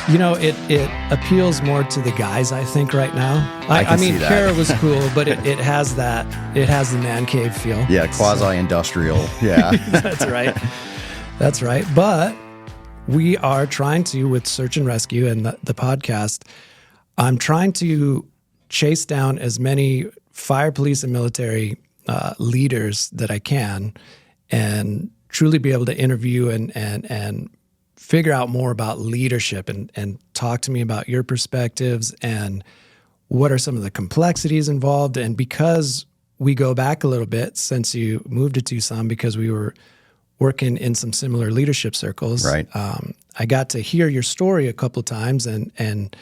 It appeals more to the guys, I think, right now. I mean, Kara was cool, but it has the man cave feel. Yeah, quasi-industrial. Yeah. That's right. But we are trying to, with Search and Rescue and the podcast, I'm trying to chase down as many fire, police, and military leaders that I can, and truly be able to interview and figure out more about leadership and talk to me about your perspectives and what are some of the complexities involved. And because we go back a little bit since you moved to Tucson, because we were working in some similar leadership circles, right? I got to hear your story a couple of times, and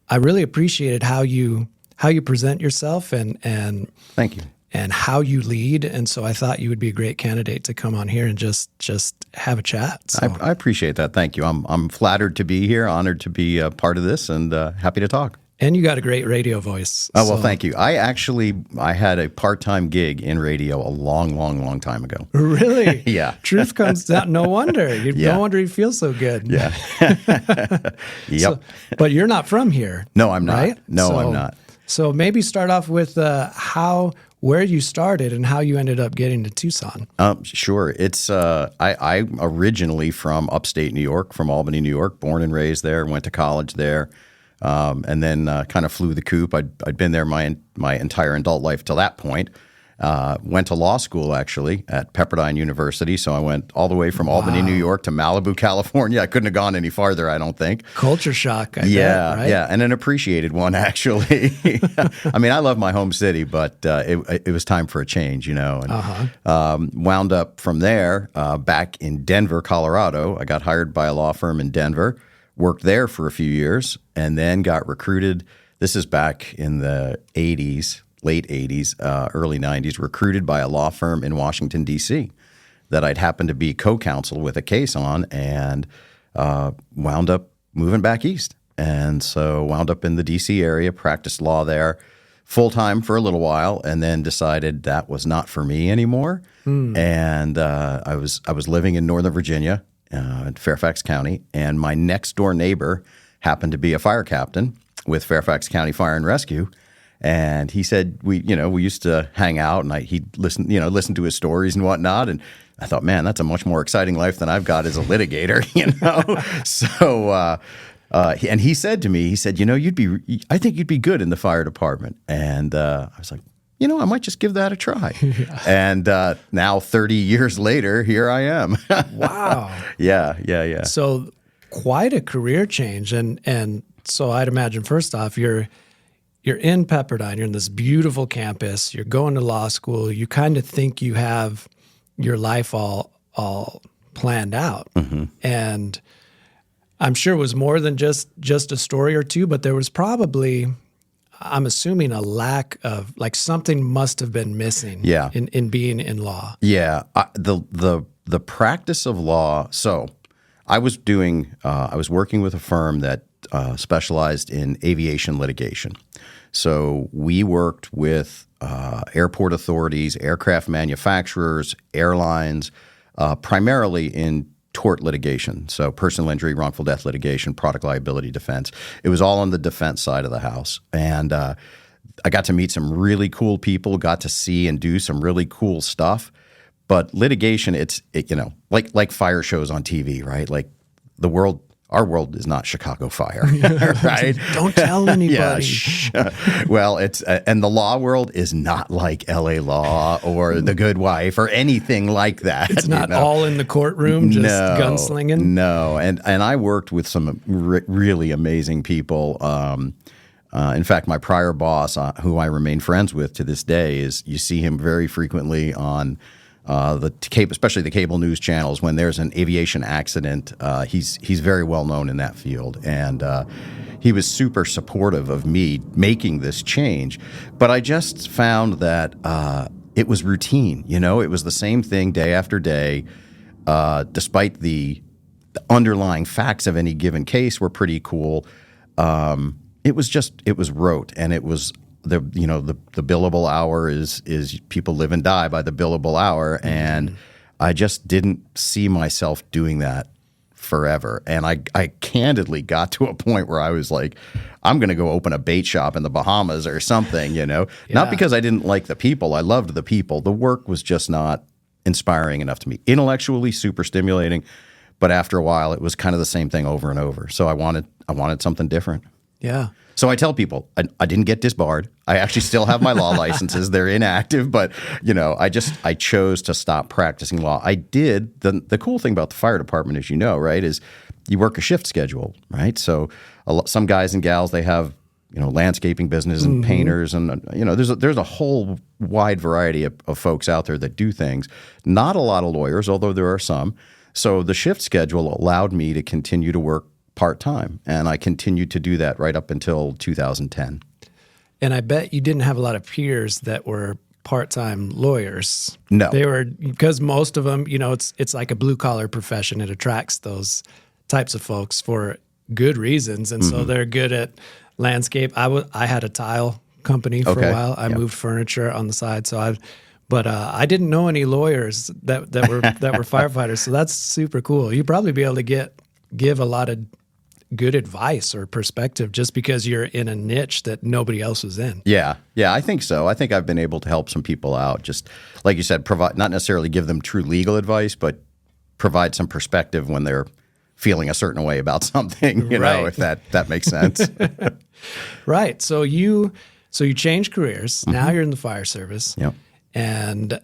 I really appreciated how you present yourself and thank you. And how you lead. And so I thought you would be a great candidate to come on here and just have a chat. So. I appreciate that. Thank you. I'm flattered to be here, honored to be a part of this, and happy to talk. And you got a great radio voice. Oh, well, thank you. I had a part-time gig in radio a long time ago. Really? Yeah. Truth comes out. No wonder. No wonder you feel so good. Yeah. Yep. But you're not from here. No, I'm not. Right? No, I'm not. So maybe start off with where you started and how you ended up getting to Tucson. Sure. It's I'm originally from upstate New York, from Albany, New York, born and raised there, went to college there, and then kind of flew the coop. I'd been there my entire adult life till that point. Went to law school, actually, at Pepperdine University. So I went all the way from Albany, New York to Malibu, California. I couldn't have gone any farther, I don't think. Culture shock, I bet, right? Yeah, and an appreciated one, actually. I mean, I love my home city, but it was time for a change, And wound up from there back in Denver, Colorado. I got hired by a law firm in Denver, worked there for a few years, and then got recruited. This is back in the 80s. Late 80s, early 90s, recruited by a law firm in Washington, D.C. that I'd happened to be co-counsel with a case on, and wound up moving back east. And so wound up in the D.C. area, practiced law there full-time for a little while, and then decided that was not for me anymore. And I was living in Northern Virginia, in Fairfax County, and my next-door neighbor happened to be a fire captain with Fairfax County Fire and Rescue. And he said we used to hang out, and he'd listen to his stories and whatnot. And I thought, man, that's a much more exciting life than I've got as a litigator, So, and he said to me, I think you'd be good in the fire department. And I was like, I might just give that a try. And now 30 years later, here I am. Wow. Yeah. So quite a career change. And so I'd imagine, first off, you're in Pepperdine, you're in this beautiful campus, you're going to law school, you kind of think you have your life all planned out. Mm-hmm. And I'm sure it was more than just a story or two, but there was probably, I'm assuming, a lack of, something must have been missing in being in law. Yeah. The practice of law, so I was working with a firm that specialized in aviation litigation. So we worked with airport authorities, aircraft manufacturers, airlines, primarily in tort litigation. So personal injury, wrongful death litigation, product liability defense. It was all on the defense side of the house. And I got to meet some really cool people, got to see and do some really cool stuff. But litigation, it's like fire shows on TV, right? Like our world is not Chicago Fire, right? Don't tell anybody. Well, it's and the law world is not like L.A. Law or The Good Wife or anything like that. It's not all in the courtroom, just gunslinging. No, and I worked with some really amazing people. In fact, my prior boss, who I remain friends with to this day, you see him very frequently on especially the cable news channels. When there's an aviation accident, he's very well known in that field, and he was super supportive of me making this change. But I just found that it was routine. It was the same thing day after day, despite the underlying facts of any given case were pretty cool. It was rote, and it was. The billable hour is people live and die by the billable hour, and I just didn't see myself doing that forever. And I candidly got to a point where I was like, I'm going to go open a bait shop in the Bahamas or something, Yeah. Not because I didn't like the people. I loved the people. The work was just not inspiring enough to me. Intellectually super stimulating, but after a while it was kind of the same thing over and over. So I wanted something different. Yeah. So I tell people, I didn't get disbarred. I actually still have my law licenses. They're inactive, but I chose to stop practicing law. I did. The cool thing about the fire department, as you know, right, is you work a shift schedule, right? So some guys and gals, they have, landscaping business and painters, and there's a whole wide variety of folks out there that do things. Not a lot of lawyers, although there are some. So the shift schedule allowed me to continue to work part-time, and I continued to do that right up until 2010. And I bet you didn't have a lot of peers that were part-time lawyers. No. They were, because most of them, it's like a blue-collar profession. It attracts those types of folks for good reasons, and so they're good at landscape. I had a tile company for a while. I moved furniture on the side, so I didn't know any lawyers that were firefighters. So that's super cool. You'd probably be able to give a lot of good advice or perspective just because you're in a niche that nobody else is in. Yeah, I think so. I think I've been able to help some people out. Just like you said, provide, not necessarily give them true legal advice, but provide some perspective when they're feeling a certain way about something, if that makes sense. Right. So you changed careers. Now you're in the fire service. Yep. And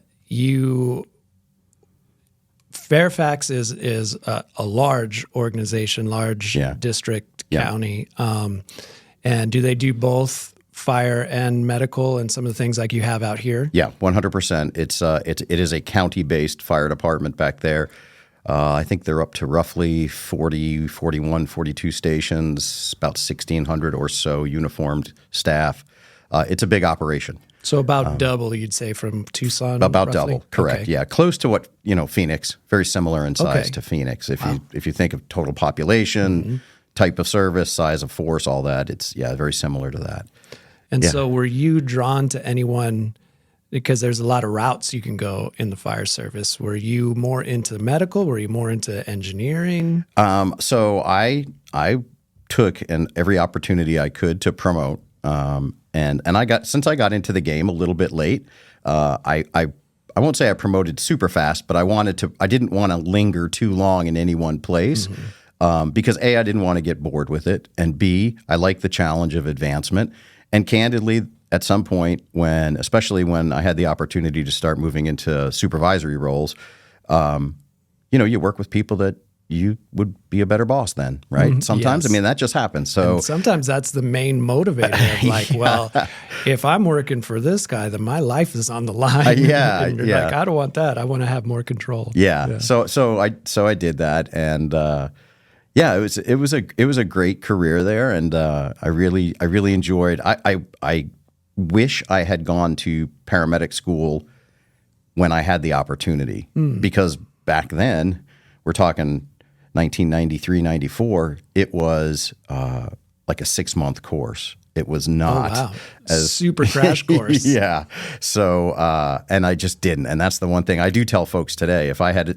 Fairfax is a large organization, large district, county. And do they do both fire and medical and some of the things like you have out here? Yeah, 100%. It is a county-based fire department back there. I think they're up to roughly 40, 41, 42 stations, about 1,600 or so uniformed staff. It's a big operation. So about double, you'd say, from Tucson? About roughly? double, correct. Okay. Yeah, close to what, Phoenix, very similar in size to Phoenix. If you think of total population, type of service, size of force, all that, it's, very similar to that. And so were you drawn to anyone, because there's a lot of routes you can go in the fire service. Were you more into medical? Were you more into engineering? So I took every opportunity I could to promote. And since I got into the game a little bit late, I won't say I promoted super fast, but I didn't want to linger too long in any one place, because A, I didn't want to get bored with it, and B, I like the challenge of advancement. And candidly, at some point especially when I had the opportunity to start moving into supervisory roles, you work with people that you would be a better boss then, right? Sometimes, yes. that just happens. So and sometimes that's the main motivator of well, if I'm working for this guy, then my life is on the line. And you're like, I don't want that. I want to have more control. Yeah. So I did that, and it was a great career there, and I really enjoyed. I wish I had gone to paramedic school when I had the opportunity, because back then, we're talking 1993, 94, it was like a 6-month course. It was not as super crash course. Yeah. So and I just didn't. And that's the one thing I do tell folks today. If I had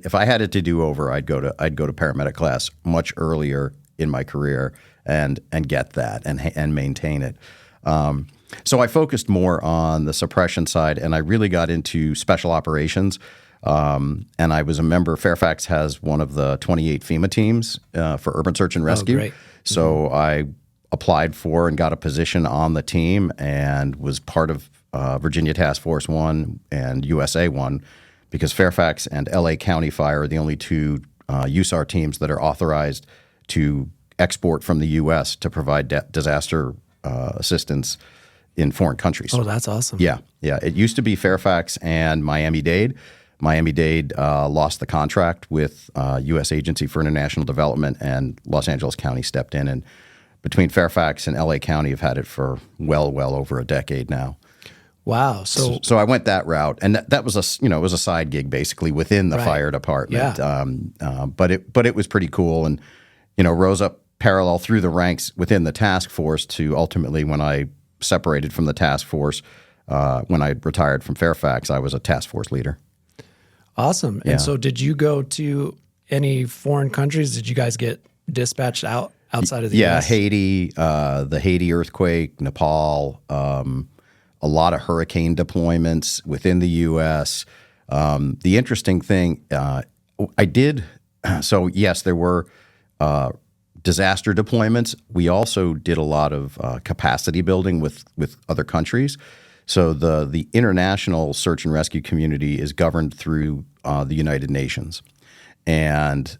it to do over, I'd go to paramedic class much earlier in my career and get that and maintain it. So I focused more on the suppression side, and I really got into special operations. And I was a member. Fairfax has one of the 28 FEMA teams for urban search and rescue. Oh, great. So I applied for and got a position on the team and was part of Virginia Task Force 1 and USA 1, because Fairfax and LA County Fire are the only two USAR teams that are authorized to export from the U.S. to provide disaster assistance in foreign countries. Oh, that's awesome. Yeah. It used to be Fairfax and Miami-Dade. Miami-Dade lost the contract with U.S. Agency for International Development, and Los Angeles County stepped in. And between Fairfax and L.A. County, have had it for well over a decade now. Wow! So I went that route, and that was it was a side gig basically within the fire department. Yeah. But it was pretty cool, and rose up parallel through the ranks within the task force to ultimately, when I separated from the task force, when I retired from Fairfax, I was a task force leader. Awesome. And so did you go to any foreign countries? Did you guys get dispatched outside of the Yeah, U.S.? Haiti, the Haiti earthquake, Nepal, a lot of hurricane deployments within the U.S. The interesting thing, I did, so yes, there were disaster deployments. We also did a lot of capacity building with other countries. So the international search and rescue community is governed through the United Nations, and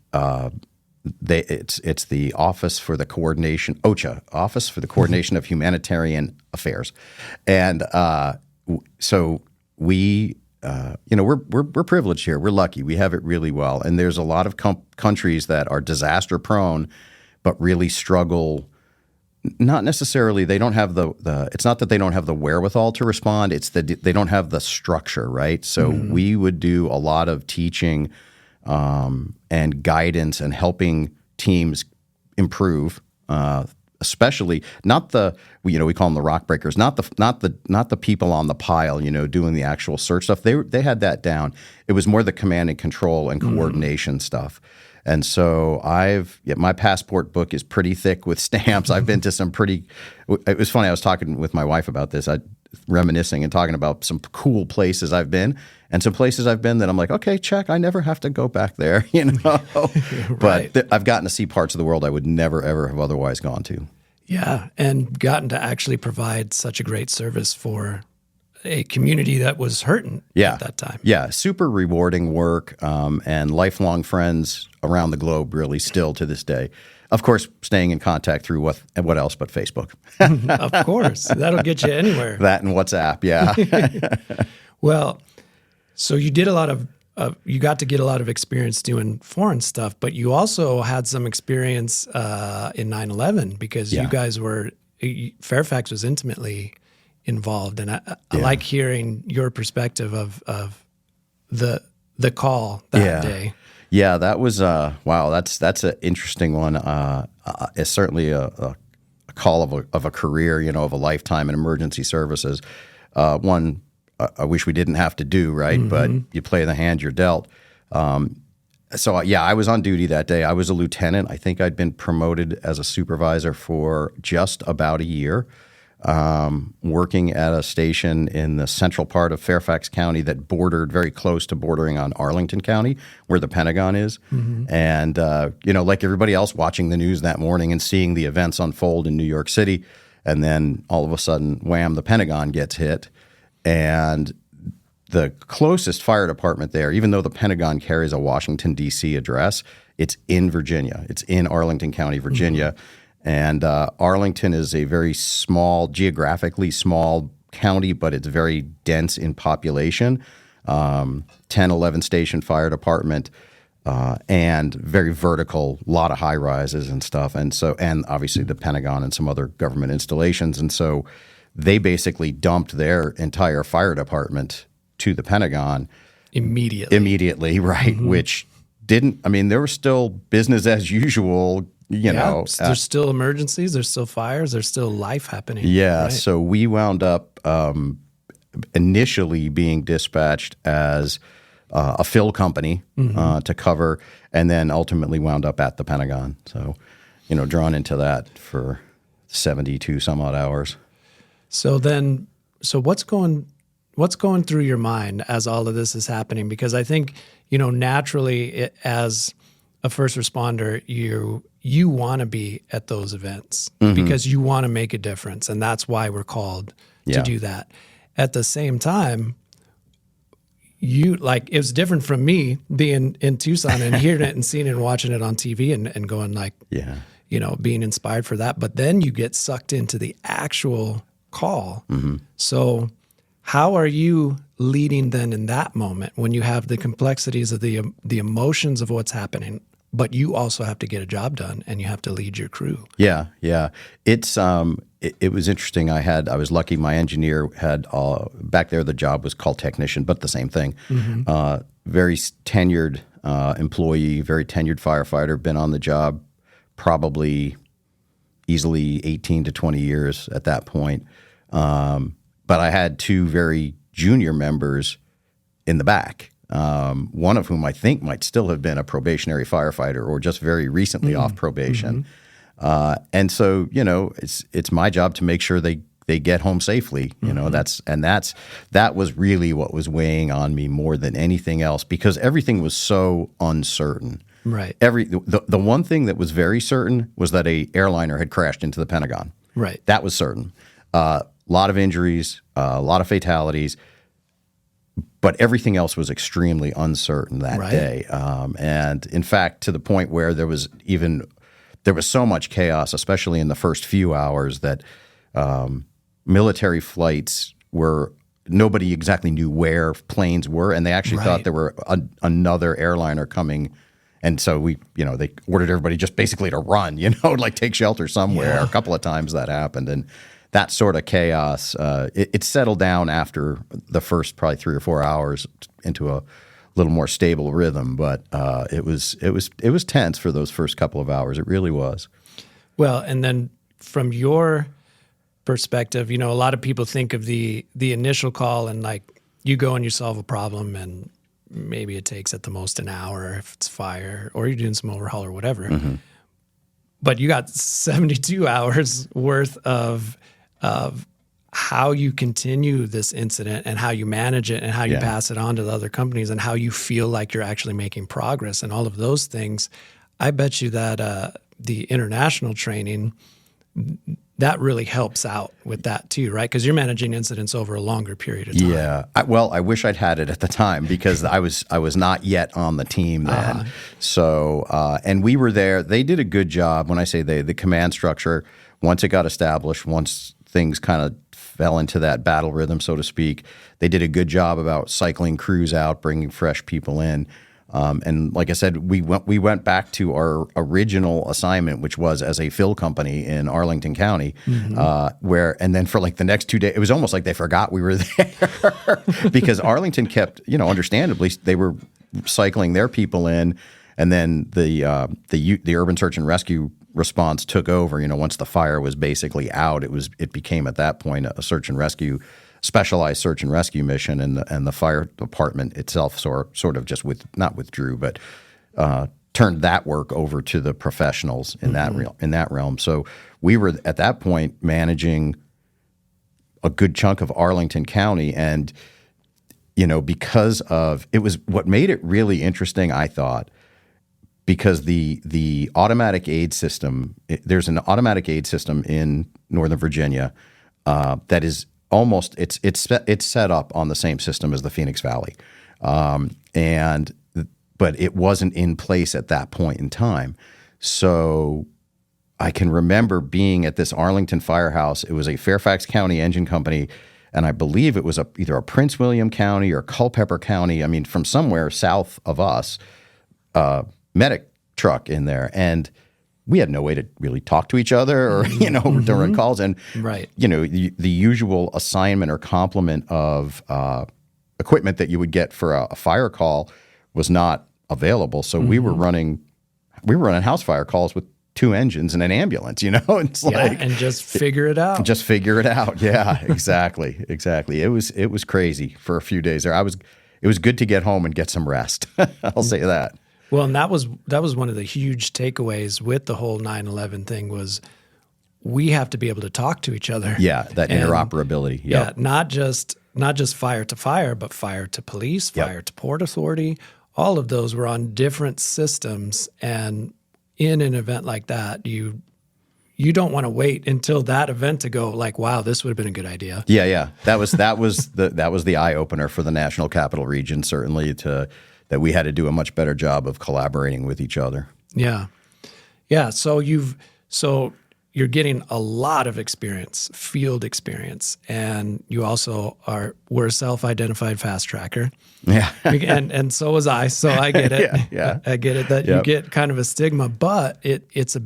it's the Office for the Coordination OCHA, Office for the Coordination of Humanitarian Affairs, and so we. We're privileged here. We're lucky. We have it really well, and there's a lot of countries that are disaster prone, but really struggle. Not necessarily. They don't have the. It's not that they don't have the wherewithal to respond. It's that they don't have the structure, right? So we would do a lot of teaching and guidance and helping teams improve. Especially not the we call them the rock breakers, not the people on the pile, doing the actual search stuff. They had that down. It was more the command and control and coordination stuff. And so my passport book is pretty thick with stamps. I've been to some pretty. It was funny. I was talking with my wife about this. Reminiscing and talking about some cool places I've been and some places I've been that I'm like, okay, check. I never have to go back there, Right. But I've gotten to see parts of the world I would never ever have otherwise gone to. Yeah, and gotten to actually provide such a great service for a community that was hurting at that time. Yeah, super rewarding work and lifelong friends around the globe, really, still to this day. Of course, staying in contact through what else but Facebook. Of course. That'll get you anywhere. That and WhatsApp, yeah. Well, so you did you got to get a lot of experience doing foreign stuff, but you also had some experience in 9/11 because you guys Fairfax was intimately involved. And I like hearing your perspective of the call that day. Yeah, that was wow. That's an interesting one. It's certainly a call of a career, of a lifetime in emergency services. One I wish we didn't have to do, right? But you play the hand you're dealt. So I was on duty that day. I was a lieutenant. I think I'd been promoted as a supervisor for just about a year. Working at a station in the central part of Fairfax County that bordered very close to bordering on Arlington County, where the Pentagon is. And, like everybody else watching the news that morning and seeing the events unfold in New York City, and then all of a sudden, wham, the Pentagon gets hit. And the closest fire department there, even though the Pentagon carries a Washington, D.C. address, it's in Virginia. It's in Arlington County, Virginia. And Arlington is a very geographically small county, but it's very dense in population. 10, 11 station fire department, and very vertical, a lot of high rises and stuff. And obviously the Pentagon and some other government installations. And so they basically dumped their entire fire department to the Pentagon immediately, right? Which there was still business as usual. There's still emergencies, there's still fires, there's still life happening. Yeah, right? So we wound up initially being dispatched as a fill company to cover, and then ultimately wound up at the Pentagon. So, drawn into that for 72 some odd hours. So what's going through your mind as all of this is happening? Because I think, naturally as a first responder, you want to be at those events because you want to make a difference. And that's why we're called to do that. At the same time, it was different from me being in Tucson and hearing it and seeing it and watching it on TV and going being inspired for that. But then you get sucked into the actual call. So how are you leading then in that moment when you have the complexities of the emotions of what's happening, but you also have to get a job done and you have to lead your crew? Yeah. It's it was interesting. I was lucky. My engineer had back there. The job was called technician, but the same thing. Very tenured employee, very tenured firefighter. Been on the job probably easily 18 to 20 years at that point. But I had two very junior members in the back one of whom I think might still have been a probationary firefighter or just very recently off probation. And so, it's my job to make sure they get home safely. That was really what was weighing on me more than anything else, because everything was so uncertain. Right. The one thing that was very certain was that a airliner had crashed into the Pentagon. Right. That was certain. A lot of injuries, a lot of fatalities, but everything else was extremely uncertain that day. And in fact, to the point where there was so much chaos, especially in the first few hours, that military flights nobody exactly knew where planes were, and they actually thought there were another airliner coming. And so they ordered everybody just basically to run, like take shelter somewhere. A couple of times that happened. And that sort of chaos, it settled down after the first probably 3 or 4 hours into a little more stable rhythm. But it was tense for those first couple of hours. It really was. Well, and then from your perspective, a lot of people think of the initial call and like you go and you solve a problem and maybe it takes at the most an hour if it's fire or you're doing some overhaul or whatever. But you got 72 hours worth of how you continue this incident and how you manage it and how you pass it on to the other companies and how you feel like you're actually making progress and all of those things. I bet you that the international training, that really helps out with that too, right? Because you're managing incidents over a longer period of time. Yeah. I wish I'd had it at the time because I was not yet on the team then. So, and we were there. They did a good job. When I say the command structure, once it got established, once things kind of fell into that battle rhythm, so to speak, they did a good job about cycling crews out, bringing fresh people in. And like I said, we went back to our original assignment, which was as a fill company in Arlington County, and then for like the next 2 days, it was almost like they forgot we were there because Arlington kept, understandably, they were cycling their people in, and then the urban search and rescue response took over. Once the fire was basically out, it became at that point a search and rescue. Specialized search and rescue mission, and the fire department itself sort of just not withdrew, but turned that work over to the professionals in that realm. So we were at that point managing a good chunk of Arlington County, and because of it was what made it really interesting, I thought, because the automatic aid system, there's an automatic aid system in Northern Virginia that is almost it's set up on the same system as the Phoenix Valley, but it wasn't in place at that point in time. So I can remember being at this Arlington firehouse. It was a Fairfax County engine company, and I believe it was either a Prince William County or Culpeper County. I mean, from somewhere south of us, medic truck in there, and we had no way to really talk to each other or, during calls. And, the usual assignment or complement of equipment that you would get for a fire call was not available. So we were running house fire calls with 2 engines and an ambulance, It's and just figure it out. Just figure it out. Yeah, exactly. Exactly. It was crazy for a few days there. It was good to get home and get some rest. I'll say that. Well, and that was one of the huge takeaways with the whole 9/11 thing was we have to be able to talk to each other. Yeah, that interoperability. Yep. Yeah, not just fire to fire, but fire to police, fire to Port Authority. All of those were on different systems, and in an event like that, you don't want to wait until that event to go like, wow, this would have been a good idea. Yeah. That was the eye opener for the National Capital Region, certainly that we had to do a much better job of collaborating with each other. Yeah. Yeah. So you're getting a lot of experience, field experience, and you also were a self-identified fast tracker. Yeah. and so was I. So I get it. Yeah. I get it that you get kind of a stigma, but it's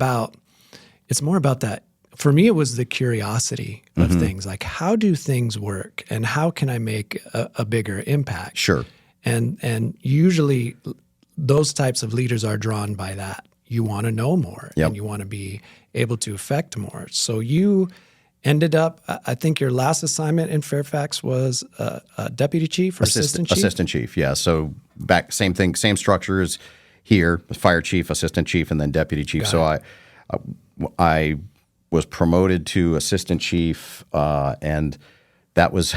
more about that. For me, it was the curiosity of things. Like, how do things work and how can I make a bigger impact? Sure. And usually those types of leaders are drawn by that. You want to know more and you want to be able to affect more. So you ended up, I think your last assignment in Fairfax was a deputy chief or assistant chief? Assistant chief, yeah. So back, same thing, same structure as here, fire chief, assistant chief, and then deputy chief. I was promoted to assistant chief, and that was,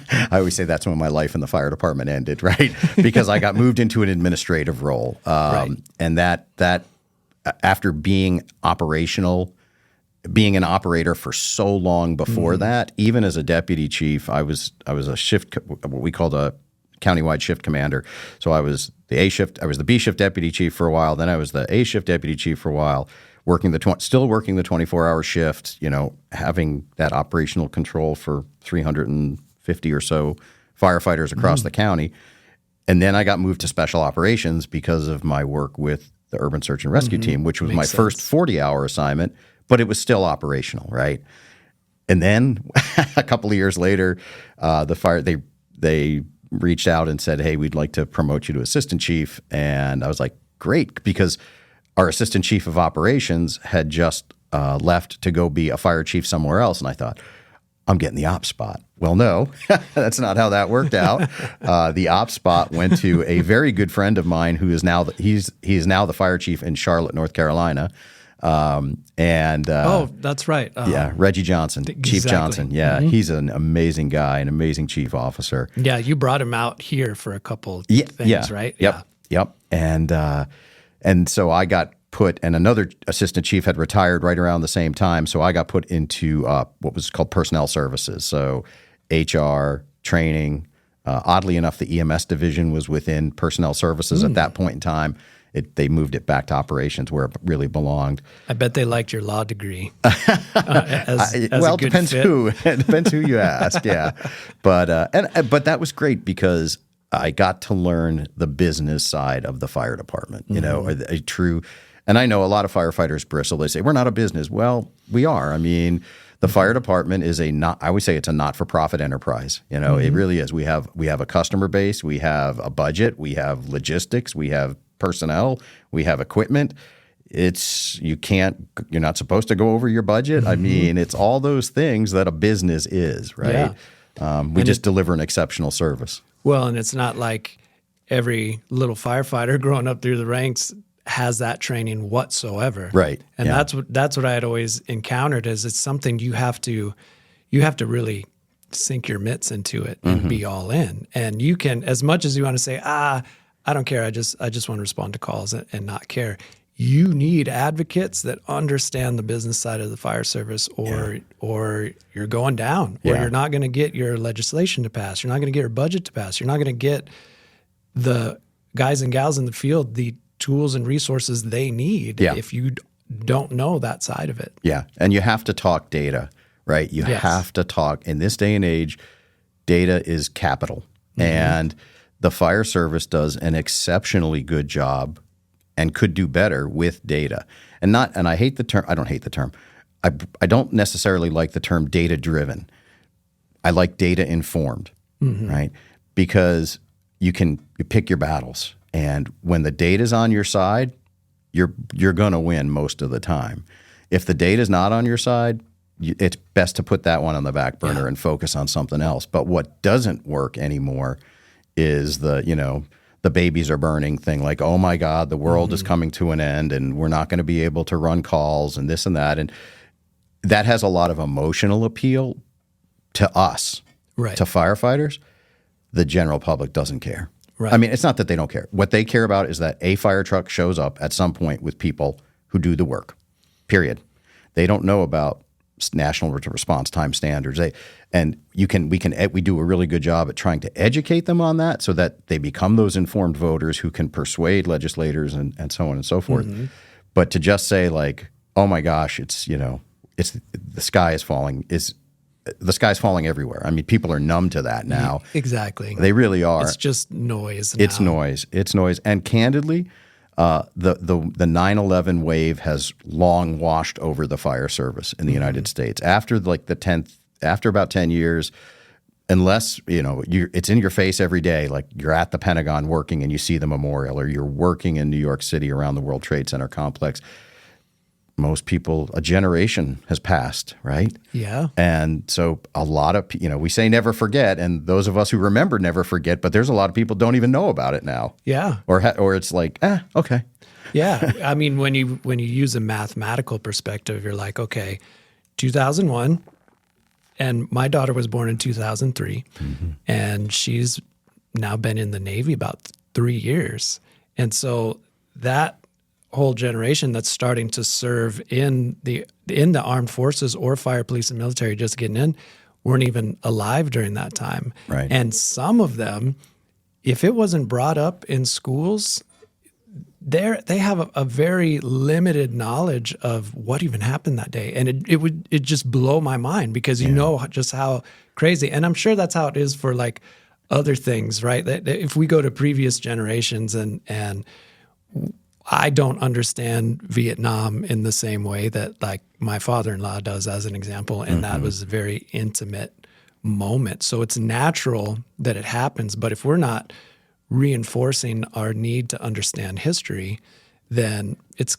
I always say that's when my life in the fire department ended, right? Because I got moved into an administrative role. And that after being an operator for so long before that, even as a deputy chief, I was a shift, what we called a countywide shift commander. So I was the A shift, I was the B shift deputy chief for a while. Then I was the A shift deputy chief for a while, still working the 24-hour shift, having that operational control for 350 or so firefighters across the county. And then I got moved to special operations because of my work with the urban search and rescue team, which was my first 40-hour assignment, but it was still operational, right? And then a couple of years later, they reached out and said, "Hey, we'd like to promote you to assistant chief." And I was like, "Great," because our assistant chief of operations had just left to go be a fire chief somewhere else. And I thought, I'm getting the ops spot. Well, no, that's not how that worked out. The ops spot went to a very good friend of mine who is now he's now the fire chief in Charlotte, North Carolina. That's right. Yeah, Reggie Johnson, Exactly. Chief Johnson. Yeah, he's an amazing guy, an amazing chief officer. Yeah, you brought him out here for a couple things, right? Yep. And so I got put, and another assistant chief had retired right around the same time. So I got put into what was called personnel services. So HR, training. Oddly enough, the EMS division was within personnel services at that point in time. They moved it back to operations where it really belonged. I bet they liked your law degree. It depends who. It depends who you ask. Yeah, but that was great because I got to learn the business side of the fire department. A true. And I know a lot of firefighters bristle. They say we're not a business. Well, we are. I mean, the fire department is I always say it's a not-for-profit enterprise. It really is. We have a customer base. We have a budget. We have logistics. We have personnel, we have equipment. You're not supposed to go over your budget. I mean, it's all those things that a business is, right? Yeah. We just deliver an exceptional service. Well, and it's not like every little firefighter growing up through the ranks has that training whatsoever. Right. And that's what I had always encountered is it's something you have to really sink your mitts into it and be all in. And you can, as much as you want to say, I don't care. I just want to respond to calls and not care. You need advocates that understand the business side of the fire service, or you're going down, or you're not going to get your legislation to pass. You're not going to get your budget to pass. You're not going to get the guys and gals in the field the tools and resources they need if you don't know that side of it. Yeah, and you have to talk data, right? You have to talk. In this day and age, data is capital, and the fire service does an exceptionally good job and could do better with data. And I hate the term. I don't hate the term. I don't necessarily like the term data driven. I like data informed, right? Because you pick your battles, and when the data's on your side, you're going to win most of the time. If the data's not on your side, it's best to put that one on the back burner and focus on something else. But what doesn't work anymore is the babies are burning thing, like, oh my God, the world is coming to an end and we're not going to be able to run calls and this and that. And that has a lot of emotional appeal to us, to firefighters. The general public doesn't care. Right. I mean, it's not that they don't care. What they care about is that a fire truck shows up at some point with people who do the work, period. They don't know about national response time standards. We do a really good job at trying to educate them on that so that they become those informed voters who can persuade legislators and so on and so forth. But to just say like, oh my gosh, the sky is falling the sky's falling everywhere. I mean, people are numb to that now. Exactly. They really are. It's just noise now. It's noise. It's noise. And candidly, the 9/11 wave has long washed over the fire service in the United States. After after about 10 years, unless it's in your face every day, like you're at the Pentagon working and you see the memorial, or you're working in New York City around the World Trade Center complex, most people, a generation has passed, right? Yeah. And so a lot of, we say never forget, and those of us who remember never forget, but there's a lot of people don't even know about it now. Yeah. Or it's like, okay. Yeah. I mean, when you use a mathematical perspective, you're like, okay, 2001, and my daughter was born in 2003, and she's now been in the Navy about 3 years. And so that whole generation that's starting to serve in the armed forces or fire, police, and military, just getting in, weren't even alive during that time. Right. And some of them, if it wasn't brought up in schools, they have a very limited knowledge of what even happened that day. And it just blow my mind, because you know just how crazy. And I'm sure that's how it is for like other things, right? That if we go to previous generations and I don't understand Vietnam in the same way that like my father-in-law does, as an example. And that was a very intimate moment. So it's natural that it happens. But if we're not reinforcing our need to understand history, then it's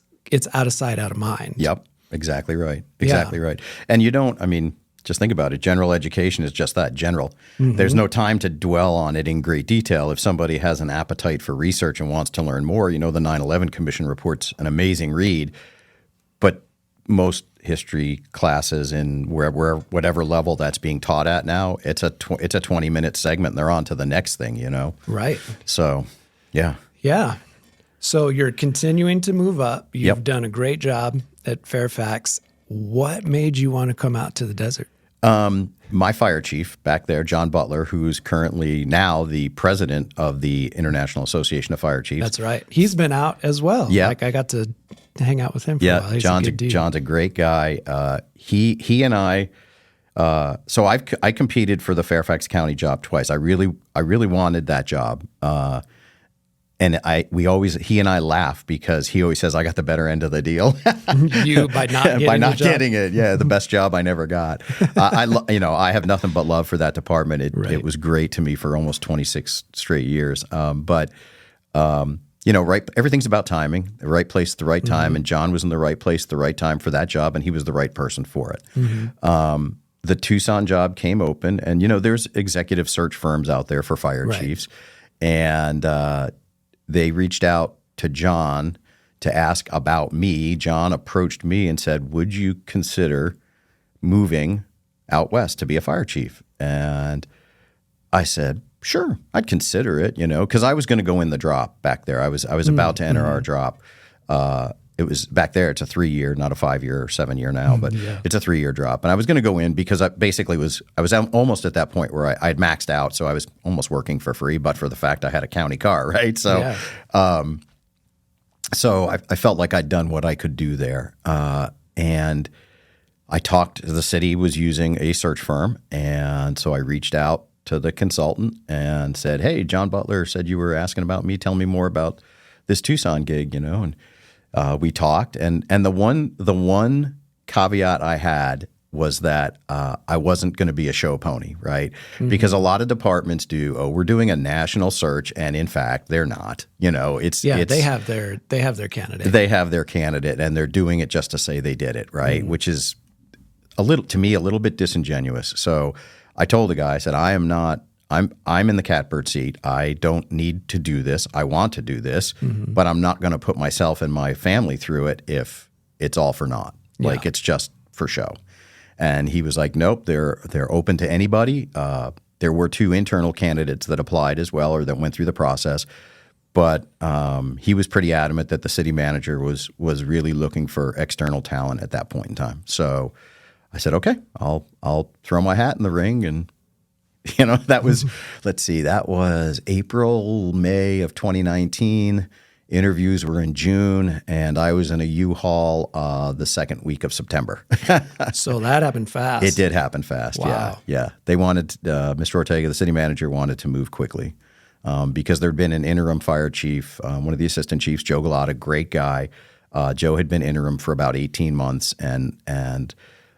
out of sight, out of mind. Yep. Exactly right. Exactly right. And just think about it. General education is just that, general. There's no time to dwell on it in great detail. If somebody has an appetite for research and wants to learn more, the 9/11 Commission report's an amazing read, but most history classes in whatever level that's being taught at now, it's a 20-minute segment and they're on to the next thing, Right. So, yeah. Yeah. So you're continuing to move up. You've done a great job at Fairfax. What made you want to come out to the desert? My fire chief back there, John Butler, who's currently now the president of the International Association of Fire Chiefs. That's right. He's been out as well. Yeah. Like I got to hang out with him for a while. He's a good dude. John's a great guy. He and I. So I competed for the Fairfax County job twice. I really wanted that job. And he and I laugh because he always says I got the better end of the deal. You by not getting by not the job. getting it, the best job I never got. I have nothing but love for that department. It was great to me for almost 26 straight years. But everything's about timing, the right place at the right time, and John was in the right place at the right time for that job, and he was the right person for it. The Tucson job came open, and there's executive search firms out there for fire chiefs, and they reached out to John to ask about me. John approached me and said, would you consider moving out west to be a fire chief? And I said, sure, I'd consider it, because I was going to go in the drop back there. I was about to enter our drop. It was back there. It's a 3-year, not a 5-year or 7-year now, but it's a 3-year drop. And I was going to go in because I was almost at that point where I had maxed out. So I was almost working for free, but for the fact I had a county car, right? So, so I felt like I'd done what I could do there. And I talked, the city was using a search firm. And so I reached out to the consultant and said, hey, John Butler said you were asking about me. Tell me more about this Tucson gig, and we talked, and the one caveat I had was that I wasn't going to be a show pony, right? Because a lot of departments do. Oh, we're doing a national search, and in fact, they're not. They have their candidate. They have their candidate, and they're doing it just to say they did it, right? Which is a little bit disingenuous. So I told the guy, I said, I'm in the catbird seat. I don't need to do this. I want to do this, but I'm not going to put myself and my family through it if it's all for naught. Like it's just for show. And he was like, nope, they're open to anybody. There were 2 internal candidates that applied as well, or that went through the process. But he was pretty adamant that the city manager was really looking for external talent at that point in time. So I said, okay, I'll throw my hat in the ring. And that was, that was April, May of 2019. Interviews were in June, and I was in a U-Haul the second week of September. So that happened fast. It did happen fast, wow. Yeah. They wanted, Mr. Ortega, the city manager, wanted to move quickly because there had been an interim fire chief, one of the assistant chiefs, Joe Galata, great guy. Joe had been interim for about 18 months, and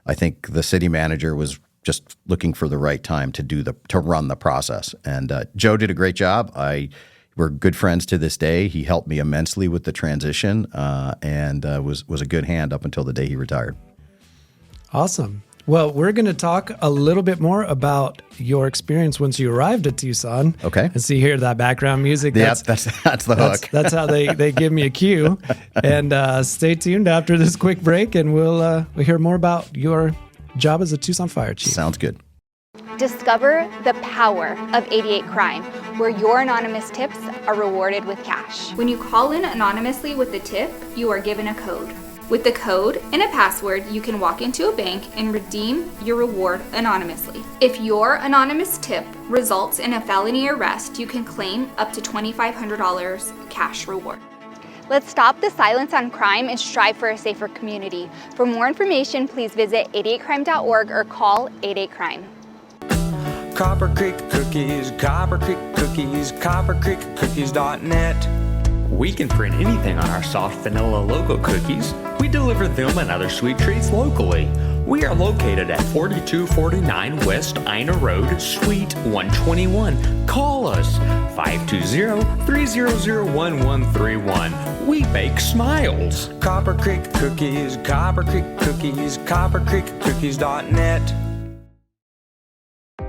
I think the city manager was just looking for the right time to run the process. And Joe did a great job. we're good friends to this day. He helped me immensely with the transition and was a good hand up until the day he retired. Awesome. Well, we're going to talk a little bit more about your experience once you arrived at Tucson. Okay. And see here, that background music. Yeah, that's the hook. That's how they give me a cue. And stay tuned after this quick break, and we'll hear more about your job as a Tucson Fire Chief. Sounds good. Discover the power of 88 Crime, where your anonymous tips are rewarded with cash. When you call in anonymously with a tip, you are given a code. With the code and a password, you can walk into a bank and redeem your reward anonymously. If your anonymous tip results in a felony arrest, you can claim up to $2,500 cash reward. Let's stop the silence on crime and strive for a safer community. For more information, please visit 88crime.org or call 88crime. Copper Creek Cookies, Copper Creek Cookies, CopperCreekCookies.net. We can print anything on our soft vanilla logo cookies. We deliver them and other sweet treats locally. We are located at 4249 West Ina Road, Suite 121. Call us 520-300-1131. We bake smiles. Copper Creek Cookies, Copper Creek Cookies, CopperCreekCookies.net.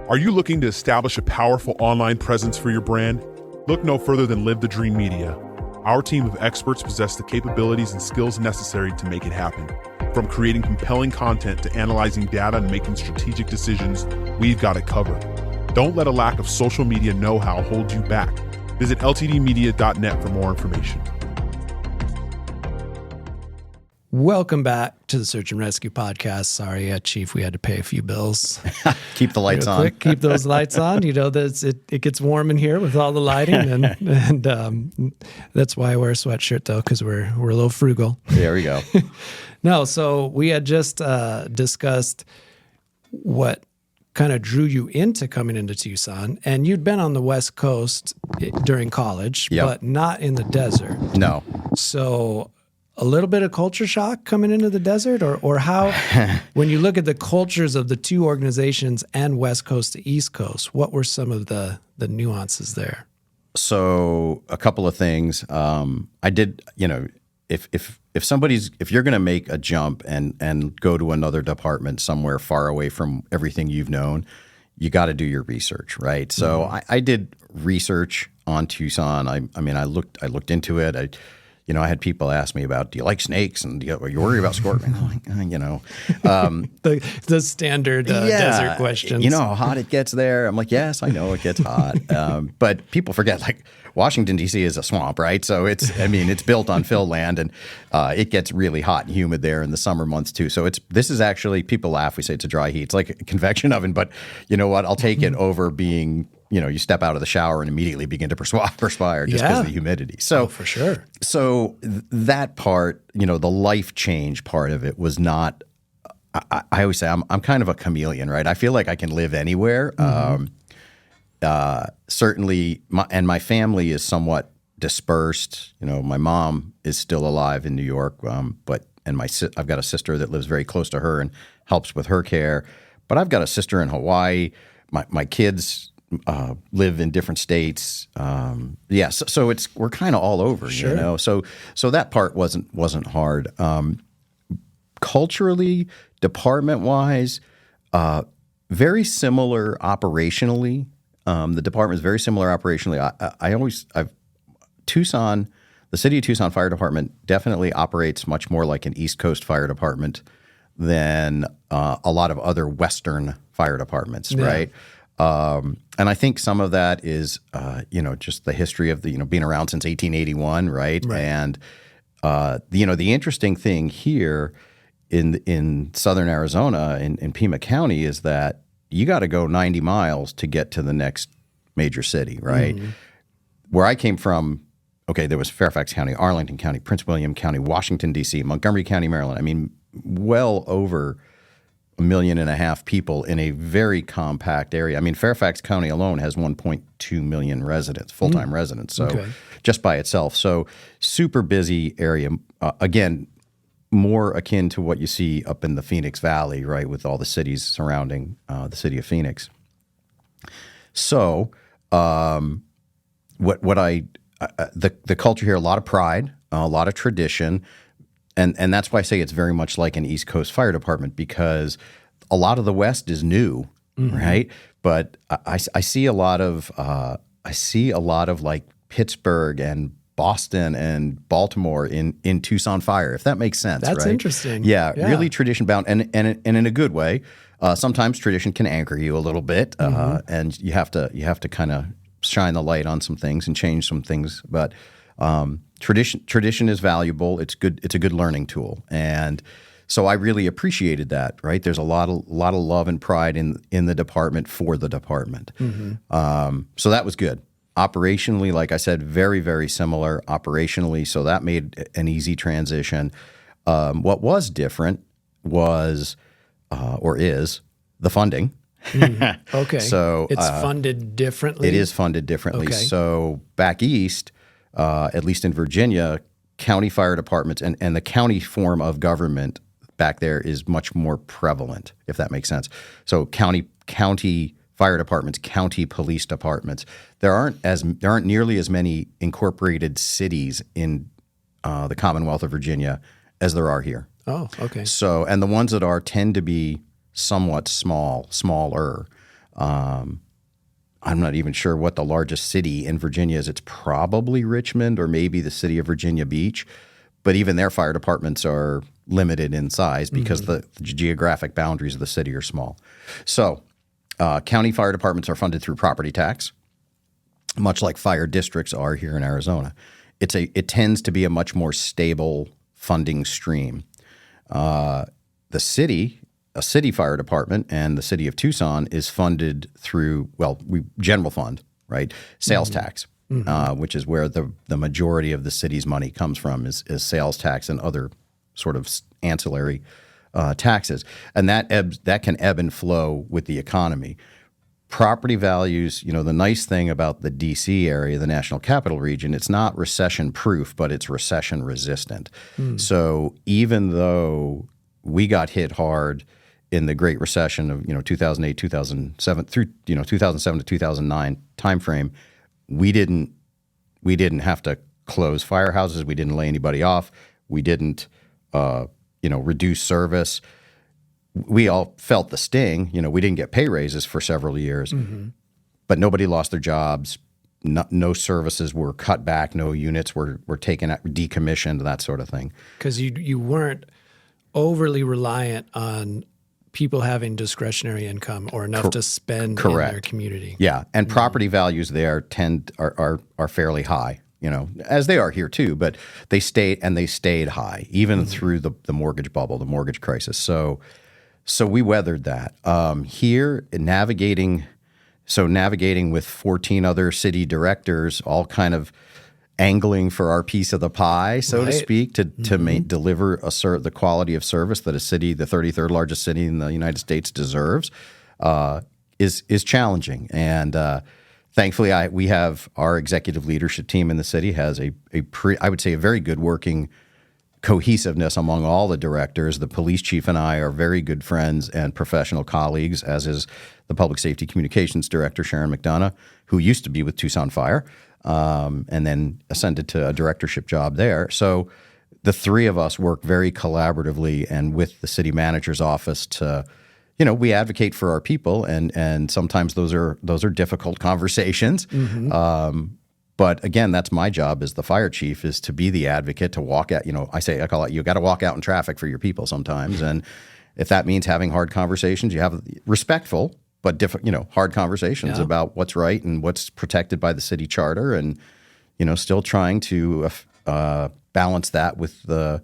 Are you looking to establish a powerful online presence for your brand? Look no further than Live the Dream Media. Our team of experts possess the capabilities and skills necessary to make it happen. From creating compelling content to analyzing data and making strategic decisions, we've got it covered. Don't let a lack of social media know-how hold you back. Visit ltdmedia.net for more information. Welcome back to the Search and Rescue Podcast. Sorry, Chief, we had to pay a few bills. Keep the lights on. Quick, keep those lights on. You know, it gets warm in here with all the lighting, and that's why I wear a sweatshirt, though, because we're a little frugal. There we go. No, so we had just discussed what kind of drew you into coming into Tucson, and you'd been on the West Coast during college, Yep. but not in the desert. No. So a little bit of culture shock coming into the desert, or how, when you look at the cultures of the two organizations and West Coast to East Coast, what were some of the nuances there? So a couple of things. I did, if you're going to make a jump and go to another department somewhere far away from everything you've known, you got to do your research, right? So I did research on Tucson. I looked into it. I had people ask me about, do you like snakes? And are you worried about scorpions? I'm like, the standard desert questions. You know how hot it gets there? I'm like, yes, I know it gets hot. But people forget, like, Washington, D.C. is a swamp, right? So it's built on fill land, and it gets really hot and humid there in the summer months too. So this is actually, people laugh, we say it's a dry heat. It's like a convection oven, but you know what? I'll take it over being, you step out of the shower and immediately begin to perspire just because of the humidity. So for sure. So that part, the life change part of it was not. I always say I'm kind of a chameleon, right? I feel like I can live anywhere. Certainly, my family is somewhat dispersed. My mom is still alive in New York, but I've got a sister that lives very close to her and helps with her care. But I've got a sister in Hawaii. My kids live in different states. So we're kind of all over, Sure. So that part wasn't hard. Culturally, department-wise, very similar operationally. The department is very similar operationally. Tucson, the City of Tucson Fire Department definitely operates much more like an East Coast fire department than a lot of other Western fire departments, right? And I think some of that is, just the history of being around since 1881, right? And the interesting thing here in southern Arizona, in Pima County, is that you got to go 90 miles to get to the next major city, right? Where I came from, there was Fairfax County, Arlington County, Prince William County, Washington, D.C., Montgomery County, Maryland. I mean, well over 1.5 million people in a very compact area. I mean, Fairfax County alone has 1.2 million residents, full-time residents, so just by itself. So super busy area. Again, more akin to what you see up in the Phoenix Valley, right, with all the cities surrounding the city of Phoenix. So what I the culture here, a lot of pride, a lot of tradition, and that's why I say it's very much like an East Coast fire department, because a lot of the West is new, right? But I see a lot of like Pittsburgh and Boston and Baltimore in Tucson fire, if that makes sense. That's right? interesting. Yeah, really tradition bound, and in a good way. Sometimes tradition can anchor you a little bit, and you have to kind of shine the light on some things and change some things. But tradition is valuable. It's good. It's a good learning tool, and so I really appreciated that. Right, there's a lot of love and pride in the department for the department. So that was good. Operationally, like I said, very, very similar operationally. So that made an easy transition. What was different was or is the funding. Okay. So it's funded differently. It is funded differently. Okay. So back east, at least in Virginia, county fire departments and the county form of government back there is much more prevalent, if that makes sense. So county fire departments, county police departments. There aren't nearly as many incorporated cities in the Commonwealth of Virginia as there are here. Oh, okay. So, and the ones that are tend to be somewhat smaller. I'm not even sure what the largest city in Virginia is. It's probably Richmond or maybe the city of Virginia Beach. But even their fire departments are limited in size because the geographic boundaries of the city are small. So county fire departments are funded through property tax, much like fire districts are here in Arizona. It tends to be a much more stable funding stream. A city fire department and the city of Tucson is funded through, general fund, right? Sales tax, which is where the majority of the city's money comes from is sales tax and other sort of ancillary taxes. And that can ebb and flow with the economy. Property values, the nice thing about the D.C. area, the National Capital Region, it's not recession-proof, but it's recession-resistant. So even though we got hit hard in the Great Recession of 2008, 2007 through 2007 to 2009 timeframe, we didn't have to close firehouses. We didn't lay anybody off. We didn't reduce service. We all felt the sting. We didn't get pay raises for several years, but nobody lost their jobs. No services were cut back. No units were taken out, decommissioned, that sort of thing. Because you weren't overly reliant on people having discretionary income or enough to spend in their community. Yeah, and property values there are fairly high. As they are here too, but they stayed high even through the mortgage bubble, the mortgage crisis. So we weathered that. Here, navigating with 14 other city directors, all kind of angling for our piece of the pie, so to speak, to deliver the quality of service that a city, the 33rd largest city in the United States, deserves, is challenging. And thankfully, we have our executive leadership team in the city has I would say a very good working cohesiveness among all the directors. The police chief and I are very good friends and professional colleagues, as is the public safety communications director, Sharon McDonough, who used to be with Tucson Fire and then ascended to a directorship job there. So the three of us work very collaboratively and with the city manager's office to, we advocate for our people, and sometimes those are difficult conversations. But again, that's my job as the fire chief, is to be the advocate, to walk out. I call it, you got to walk out in traffic for your people sometimes. And if that means having hard conversations, you have respectful but hard conversations about what's right and what's protected by the city charter, and still trying to balance that with the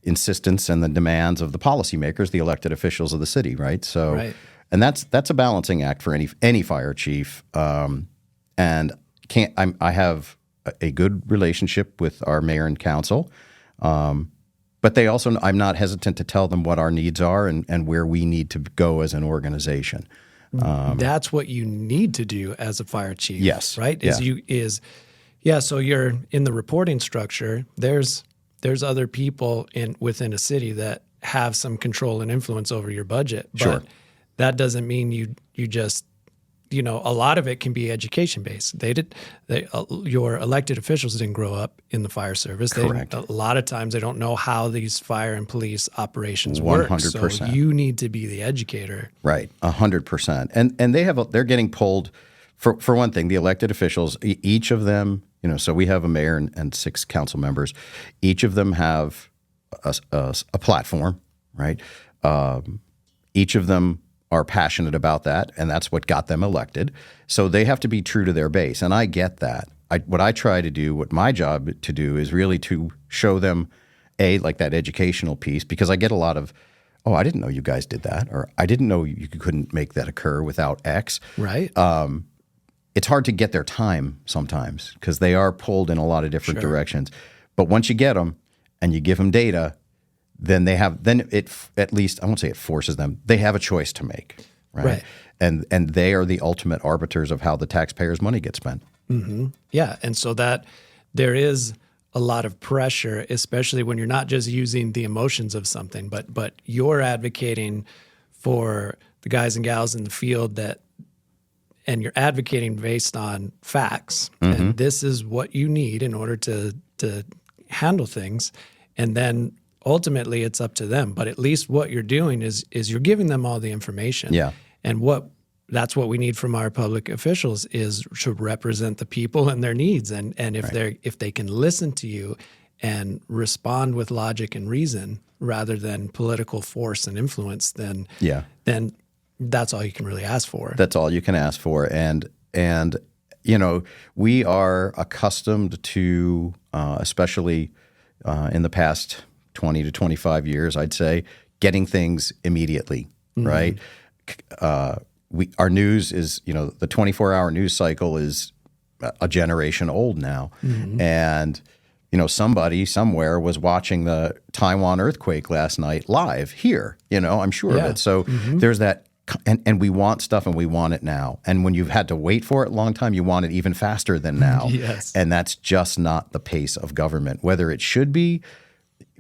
insistence and the demands of the policymakers, the elected officials of the city, right? So, and that's a balancing act for any fire chief. And I have a good relationship with our mayor and council, but they also, I'm not hesitant to tell them what our needs are and where we need to go as an organization. That's what you need to do as a fire chief. Yes. Right? So you're in the reporting structure. There's other people within a city that have some control and influence over your budget. But that doesn't mean you just a lot of it can be education based. Your elected officials didn't grow up in the fire service. Correct. A lot of times they don't know how these fire and police operations work. 100%. So you need to be the educator. Right, 100%. And they're getting pulled for one thing. The elected officials, each of them, so we have a mayor and 6 council members. Each of them have a platform, right? Each of them are passionate about that, and that's what got them elected. So they have to be true to their base, and I get that. What I try to do, what my job to do is really to show them, like that educational piece, because I get a lot of, oh, I didn't know you guys did that, or I didn't know you couldn't make that occur without X. Right. It's hard to get their time sometimes because they are pulled in a lot of different directions. But once you get them and you give them data, then it at least, I won't say it forces them, they have a choice to make, right? And they are the ultimate arbiters of how the taxpayers' money gets spent. Mm-hmm. Yeah, and so that there is a lot of pressure, especially when you're not just using the emotions of something, but you're advocating for the guys and gals in the field and you're advocating based on facts. Mm-hmm. And this is what you need in order to handle things, and then ultimately it's up to them. But at least what you're doing is you're giving them all the information. Yeah. And that's what we need from our public officials is to represent the people and their needs. And if they can listen to you and respond with logic and reason rather than political force and influence, then that's all you can really ask for. That's all you can ask for. And we are accustomed to, especially in the past 20 to 25 years, I'd say, getting things immediately, right? Our news is, the 24-hour news cycle is a generation old now. Mm-hmm. And, somebody somewhere was watching the Taiwan earthquake last night live here, I'm sure of it. So there's that, and we want stuff and we want it now. And when you've had to wait for it a long time, you want it even faster than now. Yes. And that's just not the pace of government. Whether it should be,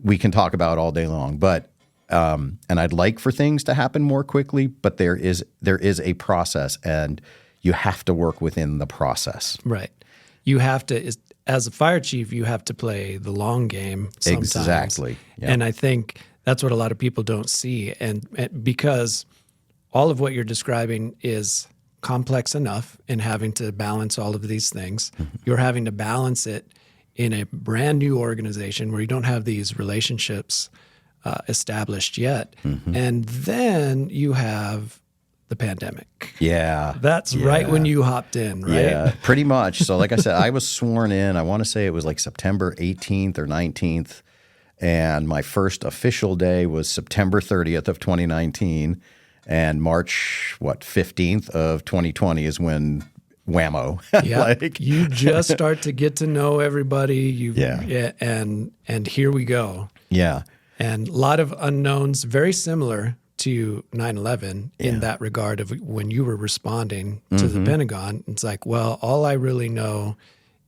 we can talk about all day long, but and I'd like for things to happen more quickly, but there is a process, and you have to work within the process. Right. You have to, as a fire chief, you have to play the long game sometimes. Exactly. Yep. And I think that's what a lot of people don't see, and because all of what you're describing is complex enough in having to balance all of these things. Mm-hmm. You're having to balance it in a brand new organization where you don't have these relationships established yet. Mm-hmm. And then you have the pandemic. Yeah. That's right when you hopped in, right? Yeah, pretty much. So like I said, I was sworn in, I want to say it was like September 18th or 19th. And my first official day was September 30th of 2019. And March, 15th of 2020 is when whammo. Yeah, you just start to get to know everybody. And here we go. Yeah. And a lot of unknowns, very similar to 9/11 in that regard of when you were responding to the Pentagon. It's like, well, all I really know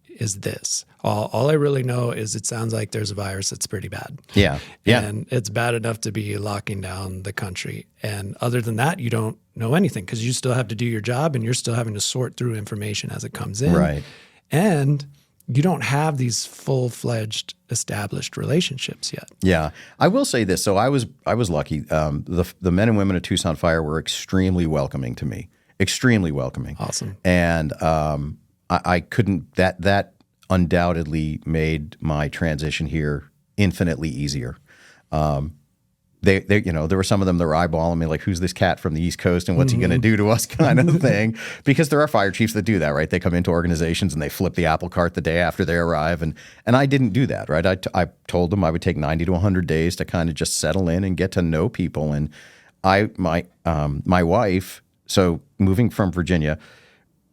is this. All I really know is it sounds like there's a virus that's pretty bad. Yeah. Yeah. And it's bad enough to be locking down the country. And other than that, you don't know anything because you still have to do your job and you're still having to sort through information as it comes in. Right. And you don't have these full-fledged established relationships yet. Yeah. I will say this. So I was lucky. The men and women at Tucson Fire were extremely welcoming to me. Extremely welcoming. Awesome. And I couldn't, that undoubtedly made my transition here infinitely easier. They there were some of them that were eyeballing me like, who's this cat from the East Coast and what's he going to do to us kind of thing. Because there are fire chiefs that do that, right? They come into organizations and they flip the apple cart the day after they arrive. And I didn't do that, right? I told them I would take 90 to 100 days to kind of just settle in and get to know people. And my wife, so moving from Virginia,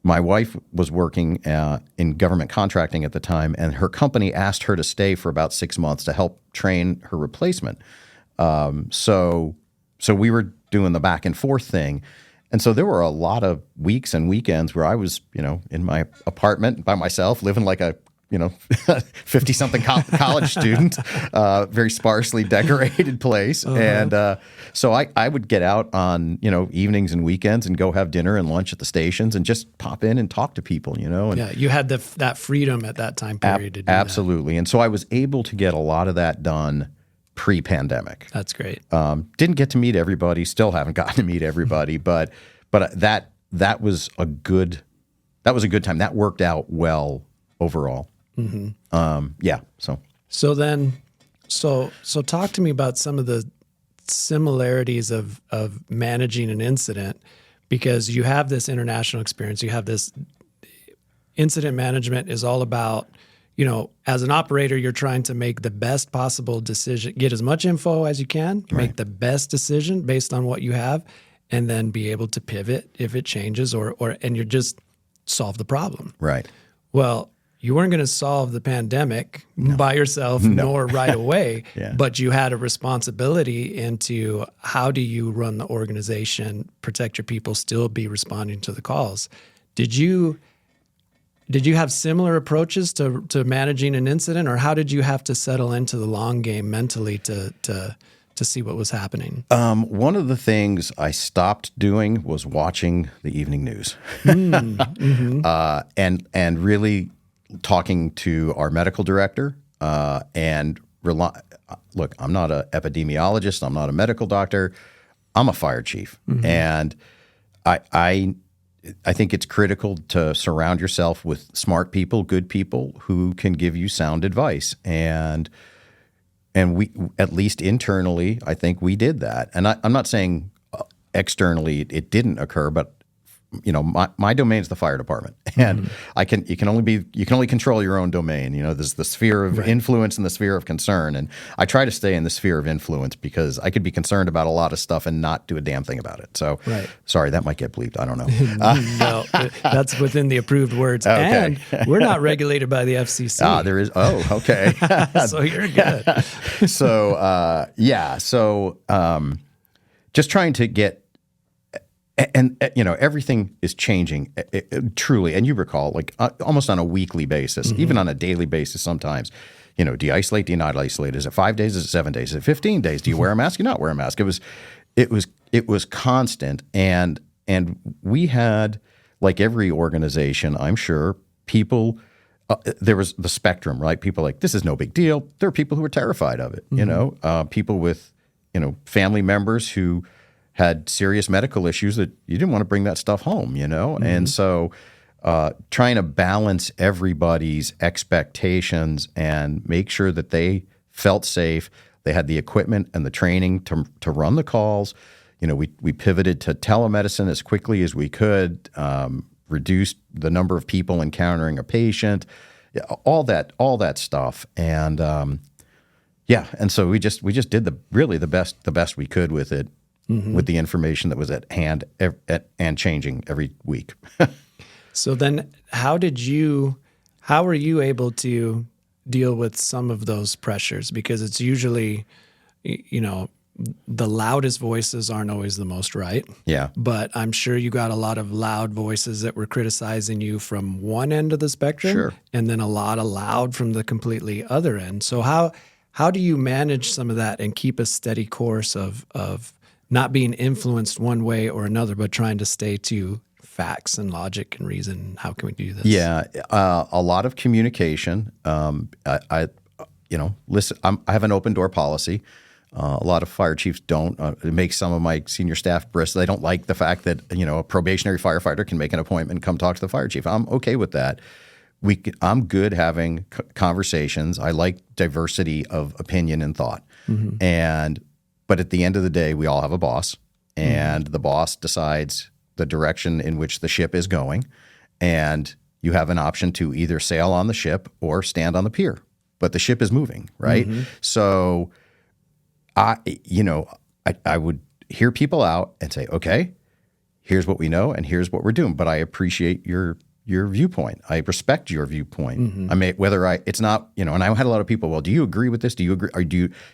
my wife was working in government contracting at the time, and her company asked her to stay for about 6 months to help train her replacement. So we were doing the back and forth thing. And so there were a lot of weeks and weekends where I was, in my apartment by myself, living like a, 50-something college student, very sparsely decorated place. And so I would get out on, evenings and weekends and go have dinner and lunch at the stations and just pop in and talk to people, And Yeah, you had that freedom at that time period to do absolutely. And so I was able to get a lot of that done pre-pandemic. That's great. Didn't get to meet everybody, still haven't gotten to meet everybody, but that was a good time. That worked out well overall. Yeah. So talk to me about some of the similarities of managing an incident, because you have this international experience. You have this incident management is all about, as an operator, you're trying to make the best possible decision, get as much info as you can, make the best decision based on what you have, and then be able to pivot if it changes and you're just solve the problem. Right. Well, you weren't going to solve the pandemic by yourself, nor right away, but you had a responsibility into how do you run the organization, protect your people, still be responding to the calls. Did you have similar approaches to managing an incident, or how did you have to settle into the long game mentally to see what was happening? One of the things I stopped doing was watching the evening news, and really talking to our medical director, and look, I'm not an epidemiologist. I'm not a medical doctor. I'm a fire chief. And I think it's critical to surround yourself with smart people, good people who can give you sound advice. And we, at least internally, I think we did that. And I'm not saying externally it didn't occur, but my domain is the fire department, and you can only control your own domain. There's the sphere of influence and the sphere of concern, and I try to stay in the sphere of influence because I could be concerned about a lot of stuff and not do a damn thing about it. So, sorry, that might get bleeped. I don't know. No, that's within the approved words, okay. And we're not regulated by the FCC. There is. Oh, okay. So you're good. So, just trying to get. And everything is changing truly. And you recall, almost on a weekly basis, even on a daily basis sometimes, do you isolate, do you not isolate? Is it 5 days? Is it 7 days? Is it 15 days? Do you wear a mask? Do you not wear a mask? It was constant. And we had, like every organization, I'm sure, people, there was the spectrum, right? People like, this is no big deal. There are people who are terrified of it, people with, family members who had serious medical issues that you didn't want to bring that stuff home, And so trying to balance everybody's expectations and make sure that they felt safe, they had the equipment and the training to run the calls. We pivoted to telemedicine as quickly as we could, reduced the number of people encountering a patient, all that stuff. And and so we just did the best we could with it. With the information that was at hand and changing every week. So then how were you able to deal with some of those pressures? Because it's usually, the loudest voices aren't always the most right. Yeah. But I'm sure you got a lot of loud voices that were criticizing you from one end of the spectrum. Sure. And then a lot of loud from the completely other end. So how do you manage some of that and keep a steady course of not being influenced one way or another, but trying to stay to facts and logic and reason? How can we do this? Yeah, a lot of communication. Listen. I have an open door policy. A lot of fire chiefs don't. It makes some of my senior staff bristle. They don't like the fact that a probationary firefighter can make an appointment and come talk to the fire chief. I'm okay with that. I'm good having conversations. I like diversity of opinion and thought, But at the end of the day, we all have a boss, and the boss decides the direction in which the ship is going, and you have an option to either sail on the ship or stand on the pier, but the ship is moving, right? So I would hear people out and say, okay, here's what we know and here's what we're doing, but I appreciate your viewpoint. I respect your viewpoint. It's not, and I had a lot of people, well, do you agree with this? Do you agree? Or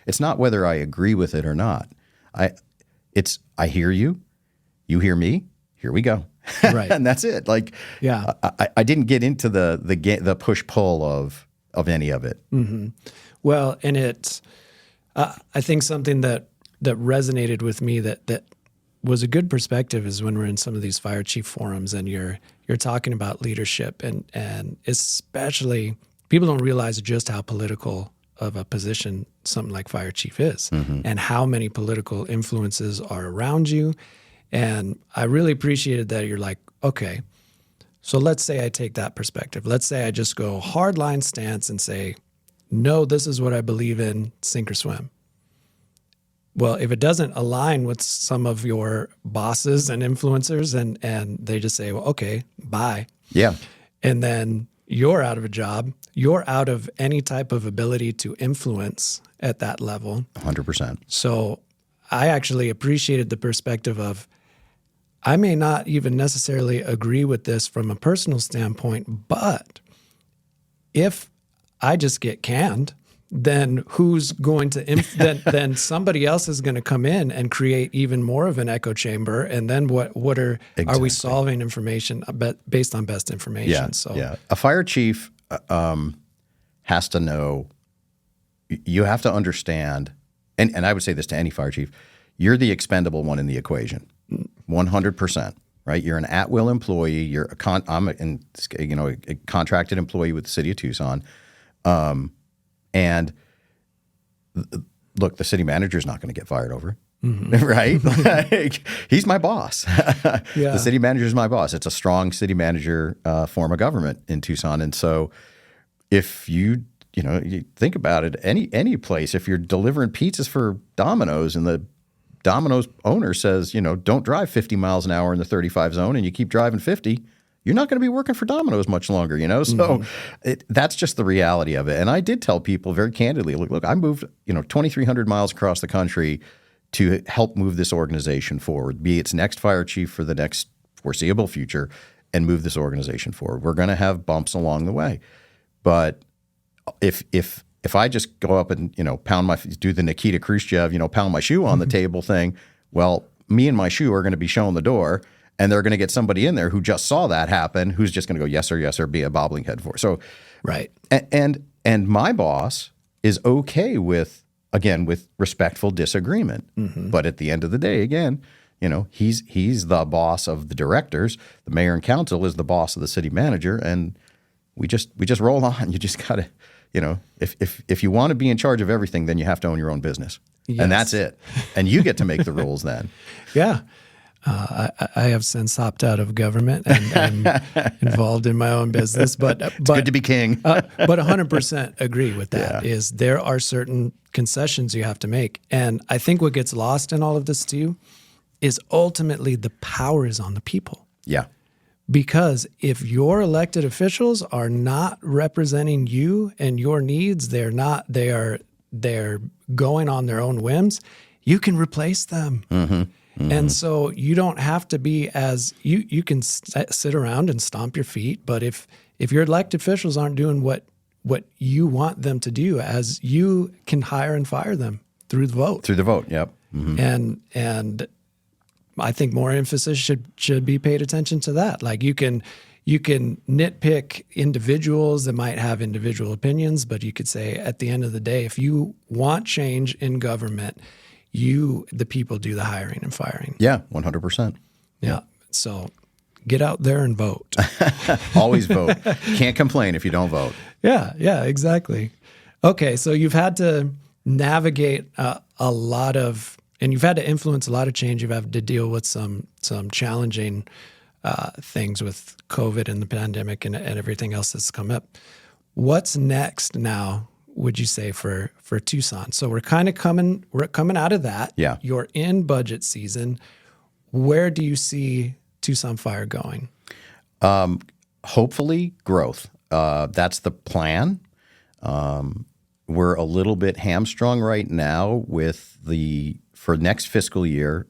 it's not whether I agree with it or not. I hear you, you hear me, here we go. Right. And that's it. I didn't get into the push pull of, of any of it. Well, and I think something that resonated with me that was a good perspective is when we're in some of these fire chief forums and you're talking about leadership and especially people don't realize just how political of a position something like fire chief is and how many political influences are around you. And I really appreciated that you're like, okay, so let's say I take that perspective. Let's say I just go hardline stance and say, no, this is what I believe in, sink or swim. Well, if it doesn't align with some of your bosses and influencers and they just say, well, okay, bye. Yeah. And then you're out of a job, you're out of any type of ability to influence at that level. 100%. So I actually appreciated the perspective of, I may not even necessarily agree with this from a personal standpoint, but if I just get canned, then who's going to then somebody else is going to come in and create even more of an echo chamber, and then what are we solving information based on best information? Yeah, So a fire chief has to know. You have to understand, and I would say this to any fire chief: you're the expendable one in the equation, 100%. Right? You're an at-will employee. I'm a contracted employee with the city of Tucson. And look, the city manager is not going to get fired over it, right? Like, he's my boss. The city manager is my boss. It's a strong city manager form of government in Tucson. And so if you think about it, any place, if you're delivering pizzas for Domino's and the Domino's owner says, don't drive 50 miles an hour in the 35 zone and you keep driving 50, you're not going to be working for Domino's much longer, So that's just the reality of it. And I did tell people very candidly, look, I moved, 2,300 miles across the country to help move this organization forward, be its next fire chief for the next foreseeable future, and move this organization forward. We're going to have bumps along the way. But if I just go up and, do the Nikita Khrushchev, pound my shoe on the table thing, well, me and my shoe are going to be showing the door. And they're going to get somebody in there who just saw that happen, who's just going to go, yes, sir, be a bobbling head for. So, right. And my boss is okay with respectful disagreement. But at the end of the day, again, he's the boss of the directors. The mayor and council is the boss of the city manager. And we just roll on. You just got to, if you want to be in charge of everything, then you have to own your own business. Yes. And that's it. And you get to make the rules then. Yeah. I have since hopped out of government and I'm involved in my own business, but it's good to be king. But 100% agree with that. Is there are certain concessions you have to make, and I think what gets lost in all of this too is ultimately the power is on the people. Yeah, because if your elected officials are not representing you and your needs, they're going on their own whims. You can replace them. And so you don't have to be you can sit around and stomp your feet, but if your elected officials aren't doing what you want them to do, as you can hire and fire them through the vote. Through the vote, yep. And I think more emphasis should be paid attention to that. Like you can nitpick individuals that might have individual opinions, but you could say at the end of the day, if you want change in government, the people do the hiring and firing. Yeah, 100%. Yeah. So get out there and vote. Always vote. Can't complain if you don't vote. Yeah, exactly. Okay, so you've had to navigate a lot of, and you've had to influence a lot of change. You've had to deal with some challenging things with COVID and the pandemic and everything else that's come up. What's next now, would you say, for Tucson? So we're coming out of that. Yeah. You're in budget season. Where do you see Tucson Fire going? Hopefully growth. That's the plan. We're a little bit hamstrung right now for next fiscal year,